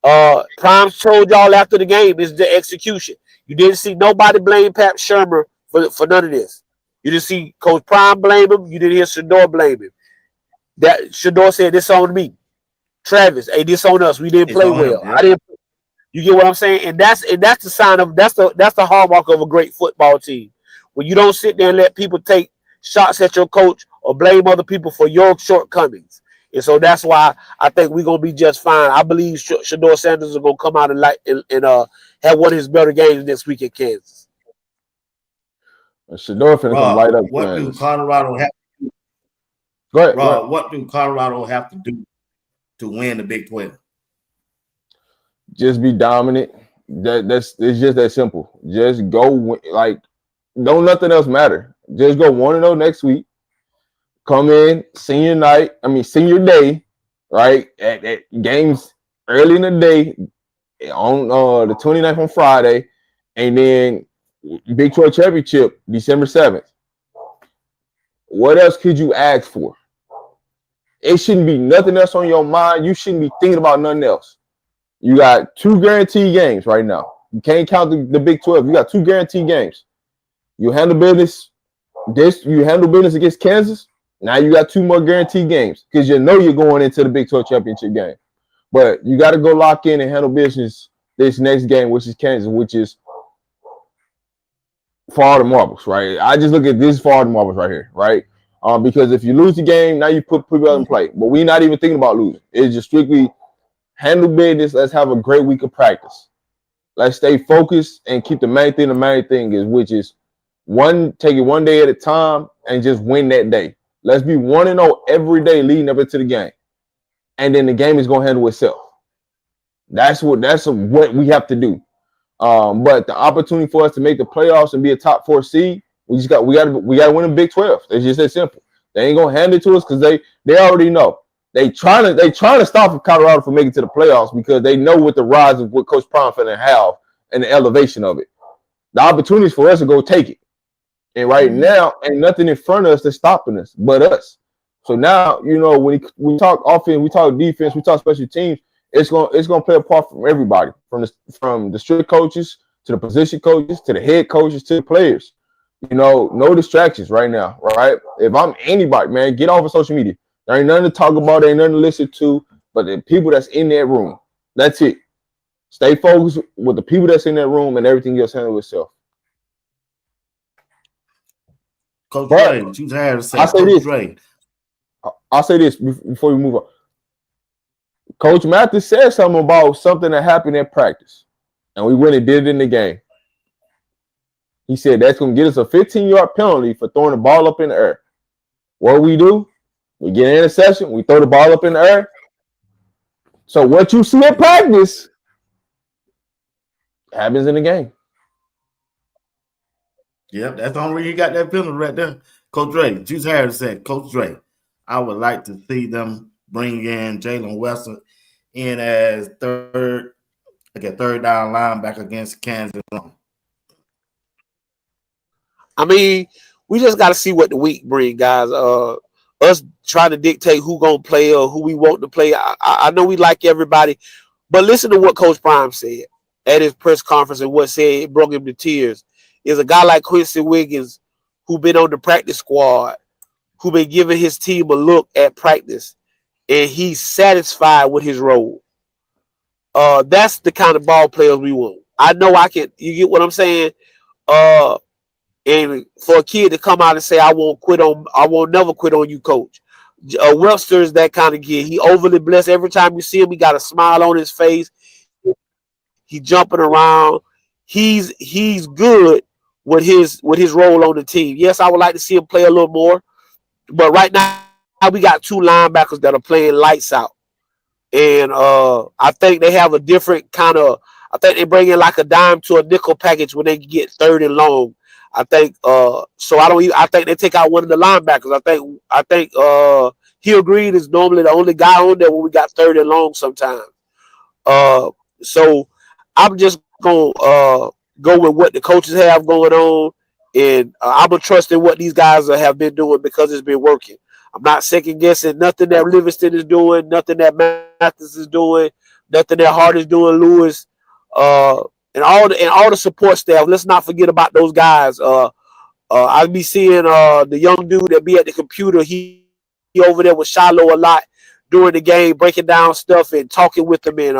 Prime told y'all after the game is the execution. You didn't see nobody blame Pat Shermer for none of this. You didn't see Coach Prime blame him. You didn't hear Shedeur blame him. That Shedeur said, "This on me." Travis, hey, this on us. We didn't play well. I didn't. You get what I'm saying? And that's the sign of that's the hallmark of a great football team. When you don't sit there and let people take shots at your coach or blame other people for your shortcomings. And so that's why I think we're gonna be just fine. I believe Shedeur Sanders is gonna come out and have one of his better games next week at Kansas. Shedeur finna come light up. What do Colorado have? Go ahead, Rob, what do Colorado have to do to win the Big 12? Just be dominant. It's just that simple. Just go don't nothing else matter. Just go 1-0 next week. Come in senior day, right? At games early in the day on the 29th on Friday, and then Big 12 Championship December 7th. What else could you ask for? It shouldn't be nothing else on your mind. You shouldn't be thinking about nothing else. You got 2 guaranteed games right now. You can't count the Big 12. You got 2 guaranteed games. You handle business. You handle business against Kansas. Now you got 2 more guaranteed games because you know you're going into the Big 12 championship game. But you got to go lock in and handle business this next game, which is Kansas, which is for all the marbles, right? I just look at this for all the marbles right here, right? Because if you lose the game, now you put people in play. But we're not even thinking about losing. It's just strictly handle business. Let's have a great week of practice. Let's stay focused and keep the main thing is, which is take it one day at a time and just win that day. Let's be 1-0 every day leading up into the game. And then the game is going to handle itself. That's what we have to do. But the opportunity for us to make the playoffs and be a top 4 seed, we got to win the Big 12. It's just that simple. They ain't gonna hand it to us because they already know. They trying to stop Colorado from making it to the playoffs because they know what the rise of what Coach Prime finna have and the elevation of it. The opportunities for us to go take it. And right now, ain't nothing in front of us that's stopping us but us. So now, when we talk offense, we talk defense, we talk special teams, it's gonna play a part from everybody, from the strict coaches to the position coaches to the head coaches to the players. No distractions right now, right? If I'm anybody, man, get off of social media. There ain't nothing to talk about, there ain't nothing to listen to, but the people that's in that room. That's it. Stay focused with the people that's in that room, and everything else handle itself. Coach Dre, what you had to say? I'll say this before we move on. Coach Mathis said something about something that happened in practice, and we went and did it in the game. He said that's going to get us a 15-yard penalty for throwing the ball up in the air. What we do? We get an interception. We throw the ball up in the air. So what you see in practice happens in the game. Yep, that's the only reason you got that penalty right there. Coach Dre, Juice Harris said, Coach Dre, I would like to see them bring in Jalen Wester in as third down linebacker against Kansas. I mean, we just got to see what the week brings, guys. Us trying to dictate who gonna play or who we want to play. I know we like everybody, but listen to what Coach Prime said at his press conference and what said it brought him to tears. Is a guy like Quincy Wiggins who been on the practice squad, who been giving his team a look at practice, and he's satisfied with his role. That's the kind of ball players we want. I know I can. You get what I'm saying? And for a kid to come out and say, I won't never quit on you, coach. Webster's that kind of kid. He overly blessed. Every time you see him, he got a smile on his face. He jumping around. He's good with his role on the team. Yes, I would like to see him play a little more. But right now, we got 2 linebackers that are playing lights out. And I think they have a different kind of, I think they bring in like a dime to a nickel package when they get 3rd and long. I think I think they take out one of the linebackers. I think Hill Green is normally the only guy on there when we got 3rd and long sometimes. So I'm just gonna go with what the coaches have going on, and I'm gonna trust in what these guys have been doing because it's been working. I'm not second guessing nothing that Livingston is doing, nothing that Mathis is doing, nothing that Hart is doing, Lewis. And all the support staff. Let's not forget about those guys. I'll be seeing the young dude that be at the computer. He over there with Shiloh a lot during the game, breaking down stuff and talking with them. And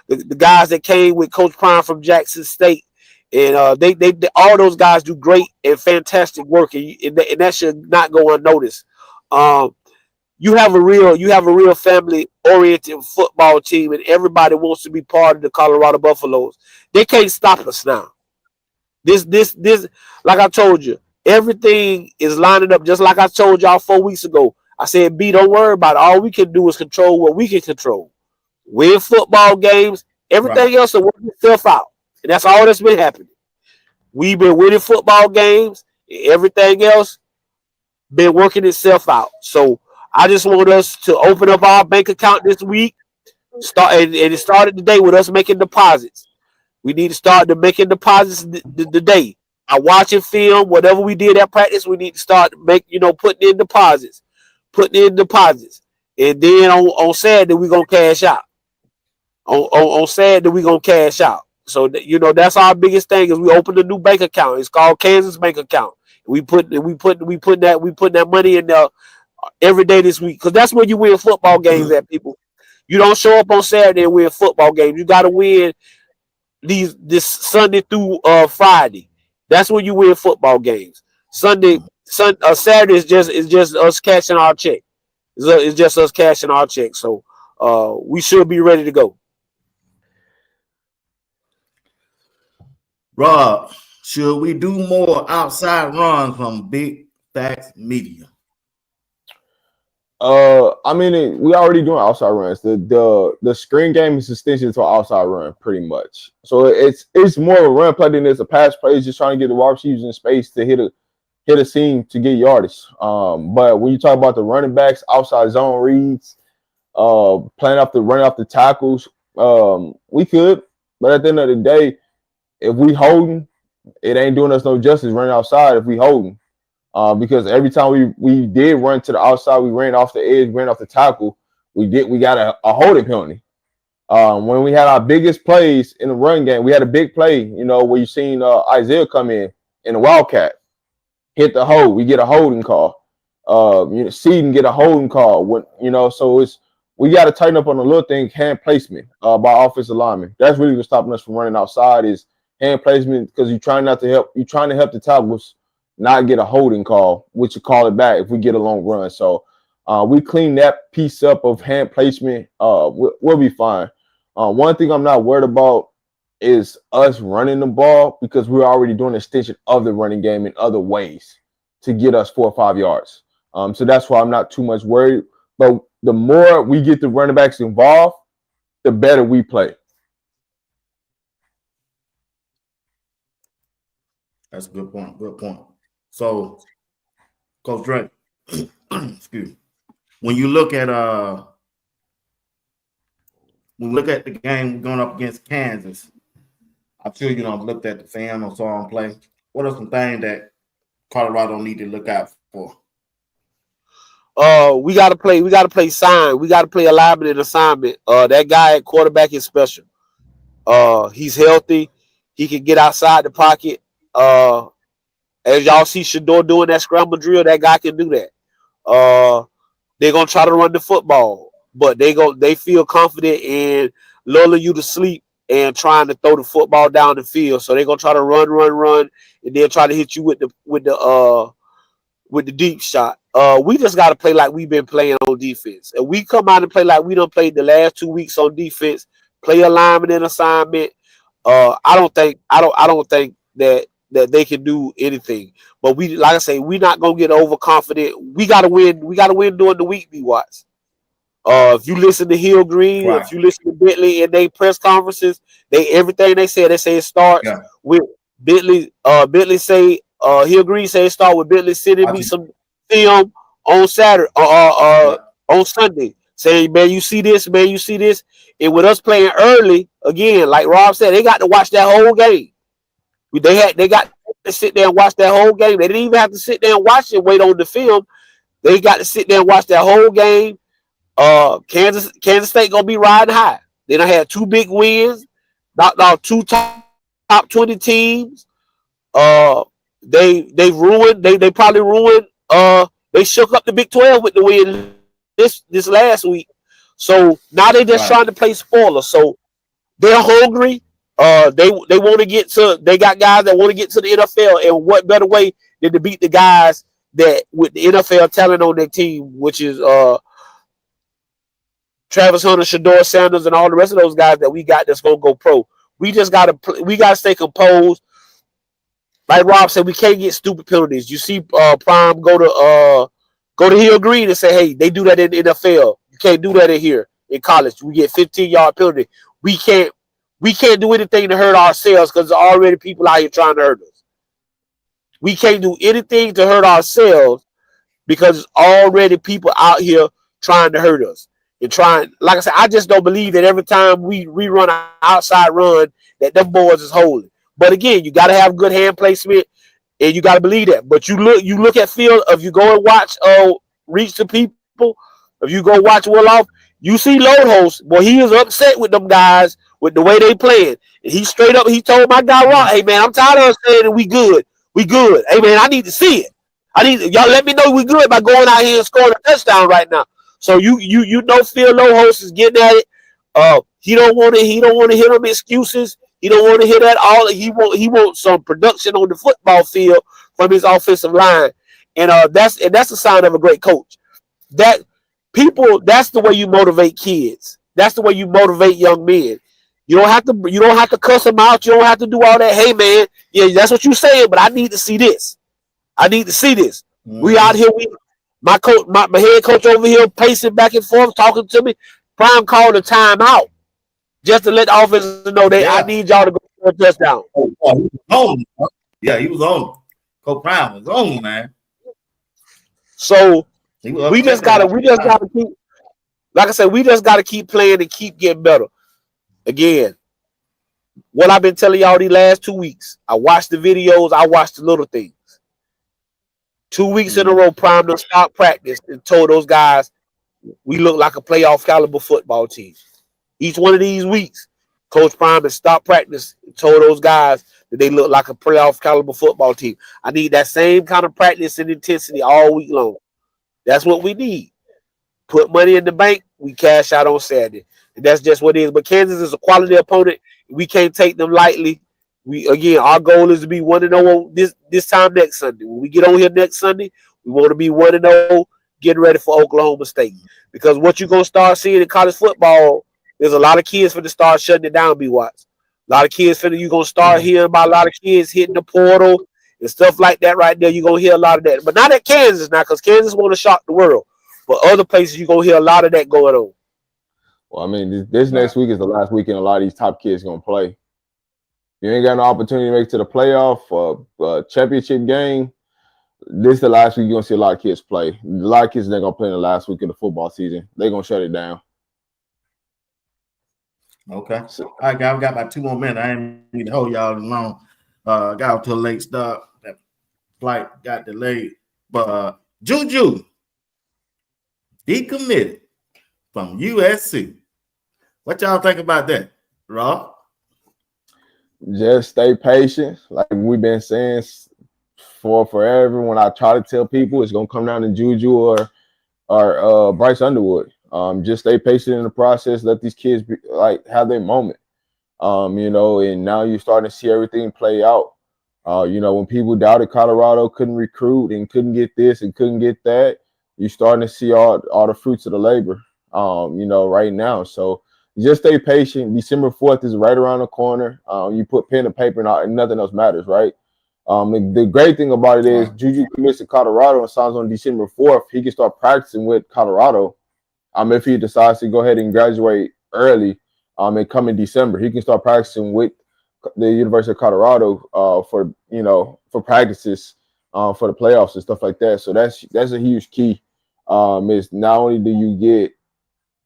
the guys that came with Coach Prime from Jackson State, and they all those guys do great and fantastic work, and that should not go unnoticed. You have a real family-oriented football team, and everybody wants to be part of the Colorado Buffaloes. They can't stop us now. This, like I told you, everything is lining up just like I told y'all 4 weeks ago. I said, B, don't worry about it. All we can do is control what we can control. Win football games. Everything else will work itself out. And that's all that's been happening. We've been winning football games. Everything else been working itself out. So I just want us to open up our bank account this week. And it started today with us making deposits. We need to start making deposits today. I watching film, whatever we did at practice, we need to start putting in deposits. And then on Saturday, we're going to cash out. On Saturday, we're going to cash out. So, that's our biggest thing is we opened a new bank account. It's called Kansas Bank Account. We put that money in there every day this week because that's where you win football games at, people. You don't show up on Saturday and win football games. You got to win this Sunday through Friday. That's when you win football games. Saturday is just us cashing our check. It's just us cashing our check. So we should be ready to go. Rob, should we do more outside runs from BWatts media? I mean, we already doing outside runs. The screen game is extension to an outside run, pretty much. So it's more of a run play than it's a pass play. It's just trying to get the wide receivers in space to hit a seam to get yardage. But when you talk about the running backs, outside zone reads, running off the tackles, we could. But at the end of the day, if we holding, it ain't doing us no justice running outside if we holding. Because every time we did run to the outside, we ran off the edge, ran off the tackle, we got a holding penalty. When we had our biggest plays in the run game, we had a big play, where you seen Isaiah come in the Wildcat, hit the hold, we get a holding call. Seedon get a holding call. So we got to tighten up on the little thing, hand placement by offensive linemen. That's really what's stopping us from running outside is hand placement because you're trying to help the tackles not get a holding call, which you call it back if we get a long run. So we clean that piece up of hand placement. We'll be fine. One thing I'm not worried about is us running the ball because we're already doing an extension of the running game in other ways to get us 4 or 5 yards. So that's why I'm not too much worried. But the more we get the running backs involved, the better we play. That's a good point. Good point. So, Coach Drake, excuse me. When you look at the game going up against Kansas, I'm sure I've looked at the film or saw him play. What are some things that Colorado need to look out for? We gotta play sign. We gotta play alignment and assignment. That guy at quarterback is special. He's healthy. He can get outside the pocket. As y'all see Shador doing that scramble drill, that guy can do that. They're gonna try to run the football, but they feel confident in lulling you to sleep and trying to throw the football down the field. So they're gonna try to run, and then try to hit you with the deep shot. We just gotta play like we've been playing on defense. And we come out and play like we done played the last 2 weeks on defense, play alignment and assignment. I don't think that they can do anything. But like I say, we're not gonna get overconfident. We gotta win. We gotta win during the week, BWatts. If you listen to Hill Green, right. If you listen to Bentley in their press conferences, everything they say it starts with Bentley. Bentley say Hill Green say it start with Bentley sending me some film on Saturday on Sunday. Saying, man, you see this, and with us playing early again, like Rob said, they got to watch that whole game. They got to sit there and watch that whole game. They didn't even have to sit there and watch it, wait on the film. They got to sit there and watch that whole game. Kansas State gonna be riding high. They done had 2 big wins, knocked out 2 top 20 teams. They probably ruined. They shook up the Big 12 with the win this last week. So now they just trying to play spoiler. So they're hungry. They want to get to. They got guys that want to get to the NFL, and what better way than to beat the guys that with the NFL talent on their team, which is Travis Hunter, Shador Sanders, and all the rest of those guys that we got that's gonna go pro. We just gotta stay composed. Like Rob said, we can't get stupid penalties. You see, Prime go to Hill Green and say, "Hey, they do that in the NFL. You can't do that in here in college. We get 15-yard penalty. We can't We can't do anything to hurt ourselves because there's already people out here trying to hurt us. We can't do anything to hurt ourselves because there's already people out here trying to hurt us. And trying, like I said, I just don't believe that every time we run an outside run that them boys is holding. But again, you got to have good hand placement, and you got to believe that. But you look at field. If you go and watch Reach the People, if you go watch Will Off, you see Load Host. Boy, he is upset with them guys with the way they playing. And he straight up, he told my guy Rock, "Hey man, I'm tired of saying that we good. We good. Hey man, I need to see it. I need y'all let me know we good by going out here and scoring a touchdown right now." So you know Phil Low Host is getting at it. He don't want to hear them excuses. He don't want to hear that all. He wants some production on the football field from his offensive line. And that's a sign of a great coach. That's the way you motivate kids. That's the way you motivate young men. You don't have to cuss them out. You don't have to do all that. Hey man, yeah, that's what you're saying, but I need to see this. I need to see this. We out here, my coach, my head coach over here pacing back and forth, talking to me. Prime called a timeout just to let the offense know that I need y'all to go for a touchdown. He was on. Yeah, he was on. Coach Prime was on, man. So we just gotta keep, like I said, we just gotta keep playing and keep getting better. Again, what I've been telling y'all these last 2 weeks, I watched the videos, I watched the little things. 2 weeks in a row, Prime done stopped practice and told those guys we look like a playoff caliber football team. Each one of these weeks, Coach Prime has stopped practice and told those guys that they look like a playoff caliber football team. I need that same kind of practice and intensity all week long. That's what we need. Put money in the bank, we cash out on Saturday. And that's just what it is. But Kansas is a quality opponent. We can't take them lightly. Our goal is to be 1-0 this time next Sunday. When we get on here next Sunday, we want to be 1-0, getting ready for Oklahoma State. Because what you're going to start seeing in college football, there's a lot of kids for to start shutting it down, BWatts. A lot of kids you're going to start hearing about a lot of kids hitting the portal and stuff like that right there. You're going to hear a lot of that. But not at Kansas now, because Kansas want to shock the world. But other places, you're going to hear a lot of that going on. Well, I mean, this next week is the last weekend a lot of these top kids going to play. You ain't got no opportunity to make it to the playoff championship game. This is the last week you're going to see a lot of kids play. A lot of kids are going to play in the last week of the football season. They're going to shut it down. Okay. So, all right, guys, we got about 2 more minutes. I ain't need to hold y'all long. Got off to a late start. That flight got delayed. But Juju decommitted from USC. What y'all think about that, Rob? Just stay patient. Like we've been saying for forever, when I try to tell people it's going to come down to Juju or Bryce Underwood. Just stay patient in the process. Let these kids have their moment. And now you're starting to see everything play out. When people doubted Colorado couldn't recruit and couldn't get this and couldn't get that, you're starting to see all the fruits of the labor, right now. So just stay patient. December 4th is right around the corner. You put pen and paper and nothing else matters, right? The great thing about it is Juju commits to Colorado and signs on December 4th. He can start practicing with Colorado. If he decides to go ahead and graduate early and come in December, he can start practicing with the University of Colorado for practices for the playoffs and stuff like that. So that's a huge key. Is not only do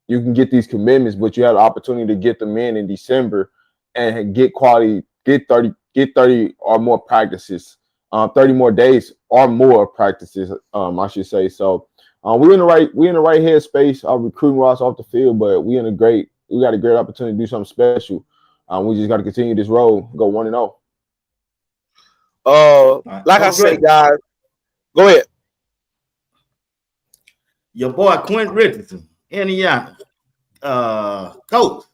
you can get these commitments, but you have the opportunity to get them in December and get quality, get 30 or more practices, 30 more days or more practices, I should say. So we're in the right headspace. Our recruiting wise off the field, but we got a great opportunity to do something special. We just got to continue this road, go 1-0. Like I say, guys, go ahead. Your boy Quentin Richardson, Indiana, coach,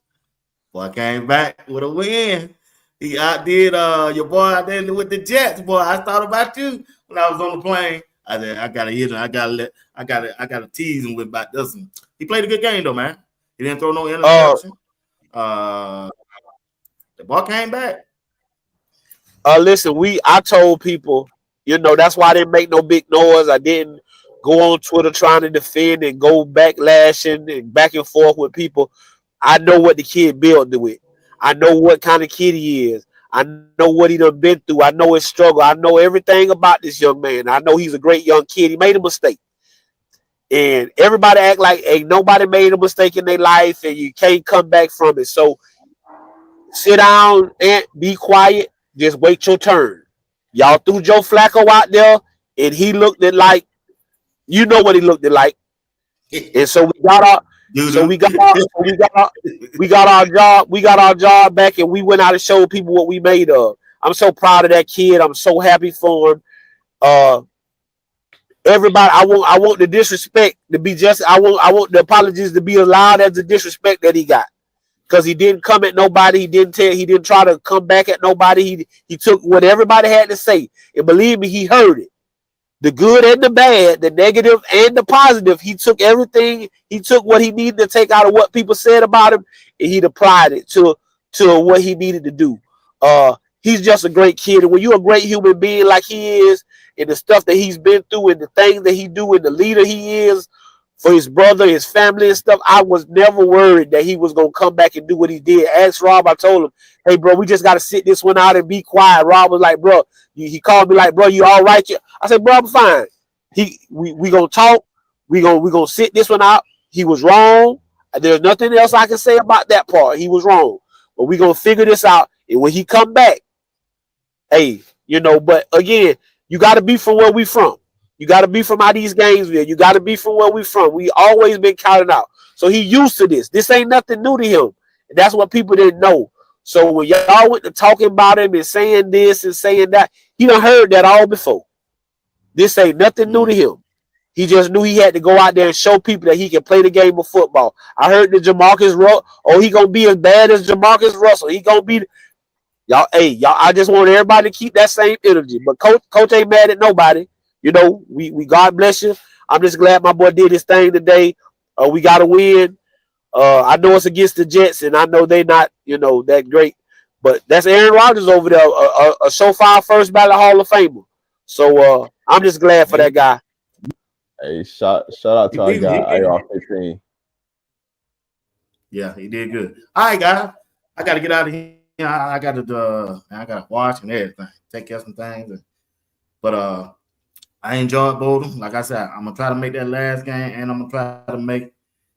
boy came back with a win. He outdid your boy out there with the Jets. Boy, I thought about you when I was on the plane. I said, I gotta hit him. I gotta tease him with about this one. He played a good game though, man. He didn't throw no interception. The ball came back. Listen, I told people, that's why I didn't make no big noise. I didn't go on Twitter trying to defend and go backlashing and back and forth with people. I know what the kid built with. I know what kind of kid he is. I know what he done been through. I know his struggle. I know everything about this young man. I know he's a great young kid. He made a mistake. And everybody act like ain't nobody made a mistake in their life and you can't come back from it. So sit down and be quiet. Just wait your turn. Y'all threw Joe Flacco out there and he looked it like, you know what he looked it like. And so we got our we got our job back and we went out and showed people what we made of. I'm so proud of that kid. I'm so happy for him. Everybody, I want the disrespect to be just. I want the apologies to be as loud as the disrespect that he got, because he didn't come at nobody. He didn't try to come back at nobody. He took what everybody had to say, and believe me, he heard it. The good and the bad, the negative and the positive. He took everything. He took what he needed to take out of what people said about him, and he applied it to what he needed to do. He's just a great kid, and when you're a great human being like he is, and the stuff that he's been through, and the things that he do, and the leader he is for his brother, his family, and stuff, I was never worried that he was gonna come back and do what he did. Ask Rob. I told him, "Hey, bro, we just gotta sit this one out and be quiet." Rob was like, "Bro," he called me like, "Bro, you all right?" I said, "Bro, I'm fine." We gonna talk. We gonna sit this one out. He was wrong. There's nothing else I can say about that part. He was wrong, but we gonna figure this out. And when he come back, hey, But again, you got to be from where we from. You got to be from out these Gainesville. You got to be from where we from. We always been counted out. So he used to this. This ain't nothing new to him. And that's what people didn't know. So when y'all went to talking about him and saying this and saying that, he done heard that all before. This ain't nothing new to him. He just knew he had to go out there and show people that he can play the game of football. I heard that Jamarcus Russell, he going to be as bad as Jamarcus Russell. He going to be... Y'all, I just want everybody to keep that same energy. But coach ain't mad at nobody. We God bless you. I'm just glad my boy did his thing today. We got to win. I know it's against the Jets, and I know they not, that great. But that's Aaron Rodgers over there, a surefire first ballot Hall of Famer. So I'm just glad for that guy. Hey, shout out to our guy, AR-15. Yeah, he did good. All right, guys. I got to get out of here. I got to watch and everything, take care of some things. But I enjoyed Bowden. Like I said, I'm gonna try to make that last game, and I'm gonna try to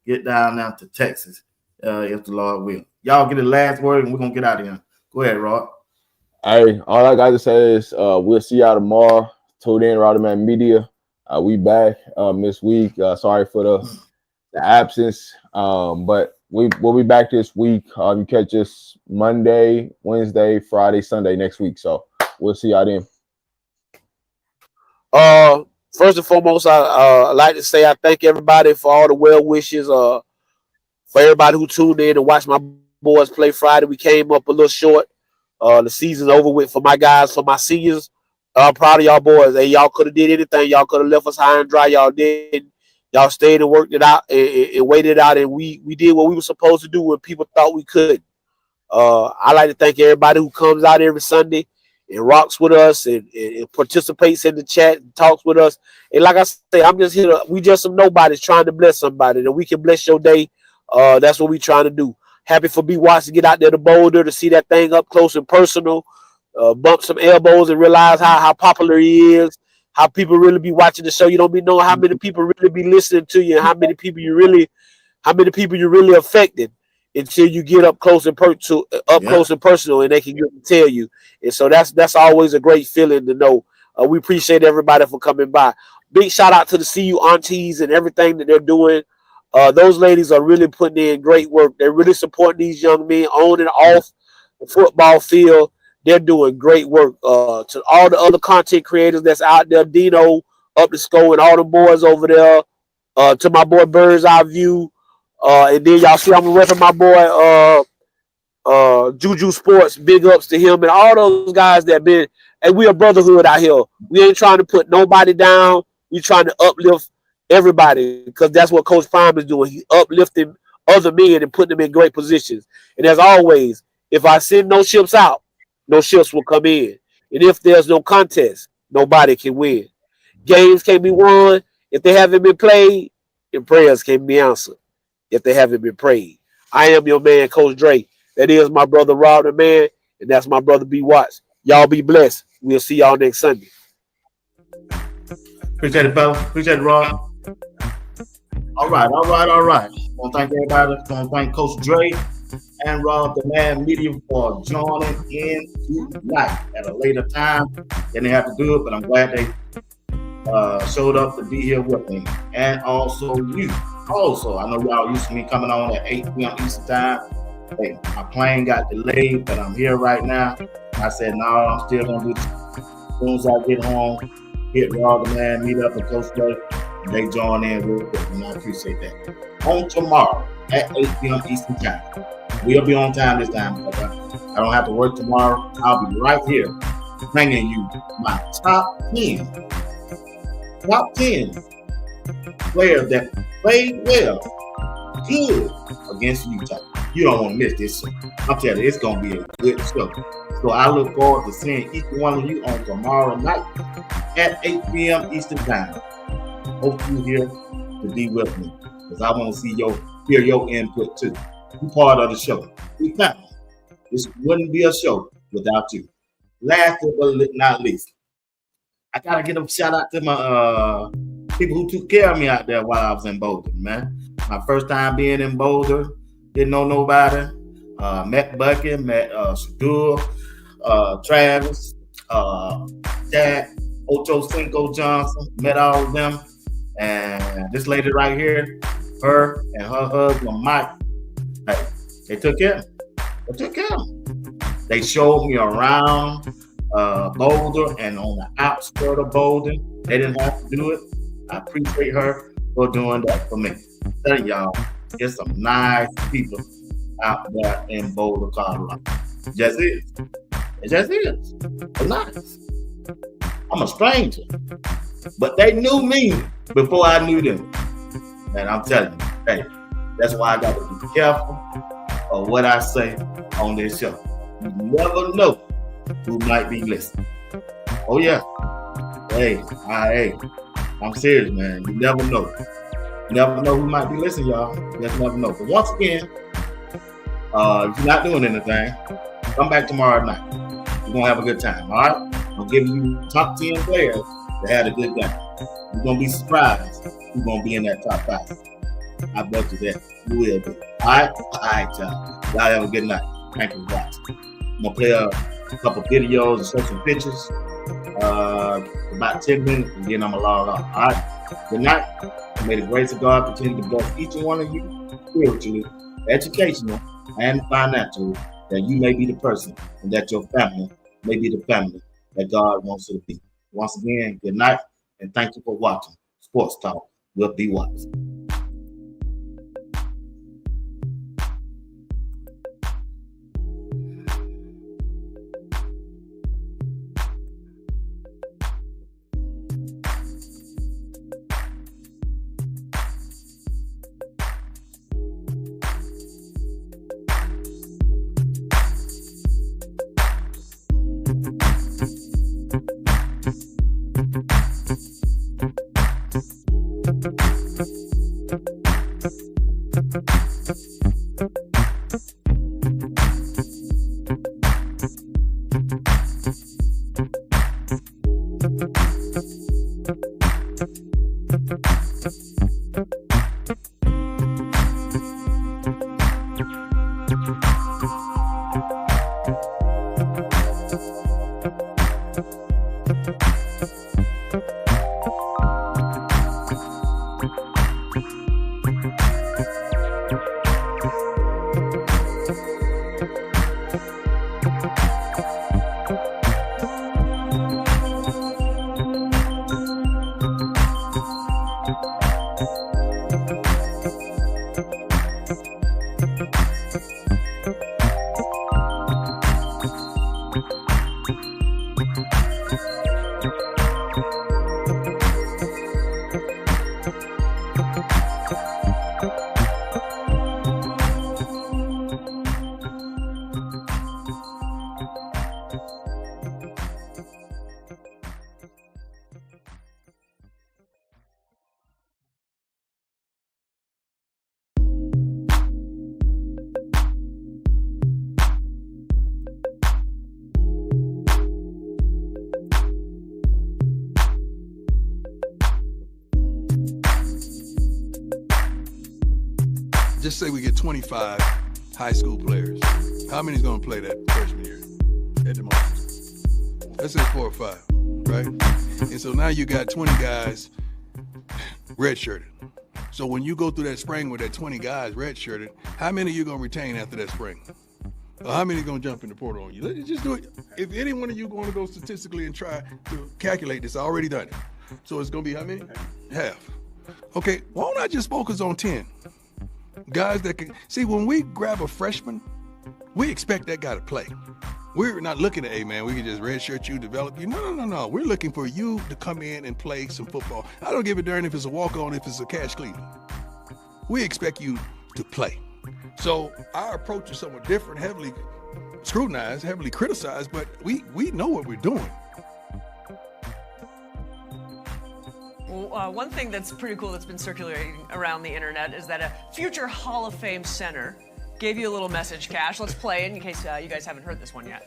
get down now to Texas, if the Lord will. Y'all get the last word, and we're gonna get out of here. Go ahead, Rod. Hey, all I got to say is we'll see y'all tomorrow. Tune in, Rodman Media. We back this week. Sorry for the absence, but we'll be back this week. You catch us Monday, Wednesday, Friday, Sunday next week. So we'll see y'all then. First and foremost, I like to say I thank everybody for all the well wishes. For everybody who tuned in and watched my boys play Friday. We came up a little short. The season's over with for my guys, for my seniors. I'm proud of y'all boys. Hey, y'all could have did anything. Y'all could have left us high and dry. Y'all didn't. Y'all stayed and worked it out and waited it out, and we did what we were supposed to do when people thought we couldn't. I like to thank everybody who comes out every Sunday and rocks with us and participates in the chat and talks with us. And like I say, I'm just here. We just some nobodies trying to bless somebody, and we can bless your day. That's what we trying to do. Happy for BWatts to get out there to Boulder to see that thing up close and personal. Bump some elbows and realize how popular he is. How people really be watching the show. You don't be knowing how many people really be listening to you and how many people you really affected until you get up close and close and personal, and they can get to tell you. And so that's always a great feeling to know. We appreciate everybody for coming by. Big shout out to the CU aunties and everything that they're doing. Those ladies are really putting in great work. They're really supporting these young men on and off the football field. They're doing great work. To all the other content creators that's out there, Dino, Up the Score, and all the boys over there. To my boy Bird's Eye View. And then y'all see I'm repping my boy Juju Sports. Big ups to him and all those guys that been. And we a brotherhood out here. We ain't trying to put nobody down. We trying to uplift everybody, because that's what Coach Prime is doing. He's uplifting other men and putting them in great positions. And as always, if I send no ships out, no ships will come in. And if there's no contest, nobody can win. Games can be won if they haven't been played, and prayers can be answered if they haven't been prayed. I am your man, Coach Dre. That is my brother Rob the Man, and that's my brother BWatts. Y'all be blessed. We'll see y'all next Sunday. Appreciate it, fella. Appreciate it, Rob. All right. I want to thank everybody. I want to thank Coach Dre and Rob the Man Media for joining in tonight at a later time. They didn't have to do it, but I'm glad they showed up to be here with me. And also you. Also, I know y'all used to me coming on at 8 p.m. Eastern time. Hey, my plane got delayed, but I'm here right now. I said, no, I'm still going to do this. As soon as I get home, hit Rob the Man, meet up with Coach Dre, and they join in with it, and I appreciate that. On tomorrow at 8 p.m. Eastern time. We'll be on time this time, because I don't have to work tomorrow. I'll be right here bringing you my top 10 players that played well, good against Utah. You don't want to miss this show. I'm telling you, it's going to be a good show. So I look forward to seeing each one of you on tomorrow night at 8 p.m. Eastern time. Hope you're here to be with me, because I want to hear your input too. Be part of the show. We family. This wouldn't be a show without you. Last but not least, I gotta give a shout out to my people who took care of me out there while I was in Boulder, man. My first time being in Boulder, didn't know nobody. Met Bucky, met Shadur, Travis, Jack, Ocho Cinco Johnson, met all of them. And this lady right here, her and her husband Mike, hey, they took care of me. They showed me around Boulder and on the outskirts of Boulder. They didn't have to do it. I appreciate her for doing that for me. I'm telling y'all, there's some nice people out there in Boulder, Colorado. It just is. It just is. It's nice. I'm a stranger. But they knew me before I knew them. And I'm telling you, hey, that's why I got to be careful of what I say on this show. You never know who might be listening. Oh, yeah. Hey, I'm serious, man. You never know. You never know who might be listening, y'all. You just never know. But once again, if you're not doing anything, come back tomorrow night. We're going to have a good time, all right? I'm giving you top 10 players that had a good game. You're going to be surprised who's going to be in that top 5. I bet you that. You will be. All right? All right, y'all. Y'all have a good night. Thank you for watching. I'm going to play a couple videos and show some pictures. About 10 minutes, and then I'm going to log off. All right? Good night. May the grace of God continue to bless each and one of you spiritually, educational, and financially, that you may be the person and that your family may be the family that God wants you to be. Once again, good night, and thank you for watching Sports Talk with BWatts. just say we get 25 high school players. How many is going to play that freshman year at the most? Let's say 4 or 5, right? And so now you got 20 guys redshirted. So when you go through that spring with that 20 guys redshirted, how many are you going to retain after that spring? Or how many are going to jump in the portal on you? Let's just do it. If any one of you going to go statistically and try to calculate this, I already done it. So it's going to be how many? Half. Okay, why don't I just focus on 10? Guys that can, see, when we grab a freshman, we expect that guy to play. We're not looking at, hey man, we can just redshirt you, develop you. No. We're looking for you to come in and play some football. I don't give a darn if it's a walk-on, if it's a cash cleaner. We expect you to play. So our approach is somewhat different, heavily scrutinized, heavily criticized, but we know what we're doing. Well, one thing that's pretty cool that's been circulating around the internet is that a future Hall of Fame center gave you a little message, Cash. Let's play it in case you guys haven't heard this one yet.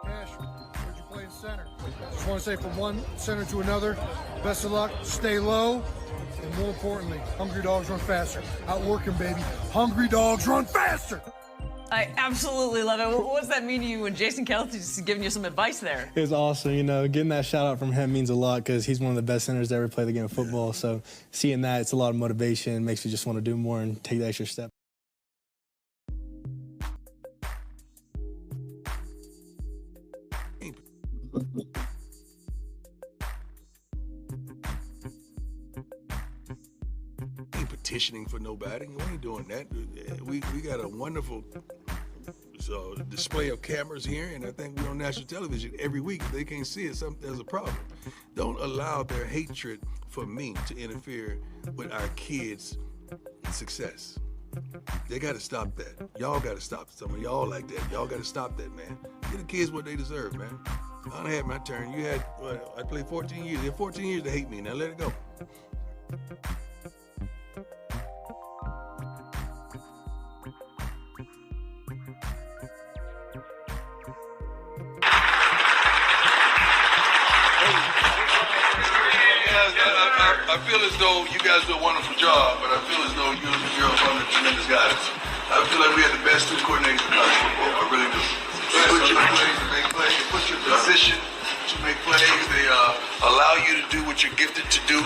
Cash, where'd you play in center? Just want to say from one center to another, best of luck, stay low, and more importantly, hungry dogs run faster. Outwork 'em, baby. Hungry dogs run faster! I absolutely love it. What does that mean to you when Jason Kelly's just giving you some advice there? It was awesome. You know, getting that shout out from him means a lot because he's one of the best centers to ever play the game of football. So seeing that, it's a lot of motivation, makes you just want to do more and take the extra step. Ain't petitioning for nobody. We ain't doing that. We got a wonderful display of cameras here, and I think we're on national television every week. If they can't see it, there's a problem. Don't allow their hatred for me to interfere with our kids' success. They got to stop that. Y'all got to stop some of y'all like that. Y'all got to stop that, man. Give the kids what they deserve, man. I done had my turn. You had, I played 14 years. You had 14 years to hate me. Now let it go. I feel as though you guys do a wonderful job, but I feel as though you're under tremendous guidance. I feel like we have the best two coordinators in college football. I really do. They put you in place to make plays. They put you in position to make plays. They allow you to do what you're gifted to do,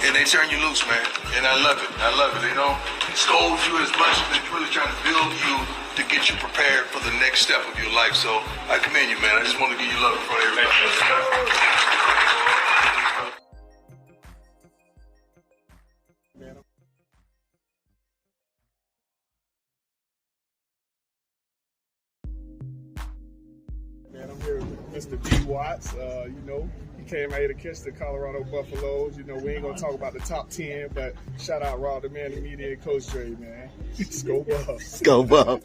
and they turn you loose, man. And I love it. I love it. They don't scold you as much as they're really trying to build you to get you prepared for the next step of your life. So I commend you, man. I just want to give you love in front of everybody. Man, I'm here with Mr. BWatts. You know, he came out here to catch the Colorado Buffaloes. You know, we ain't gonna talk about the top 10, but shout out Raw, the man, the media, and Coach Dre, man. Go Buffs. Go Buff.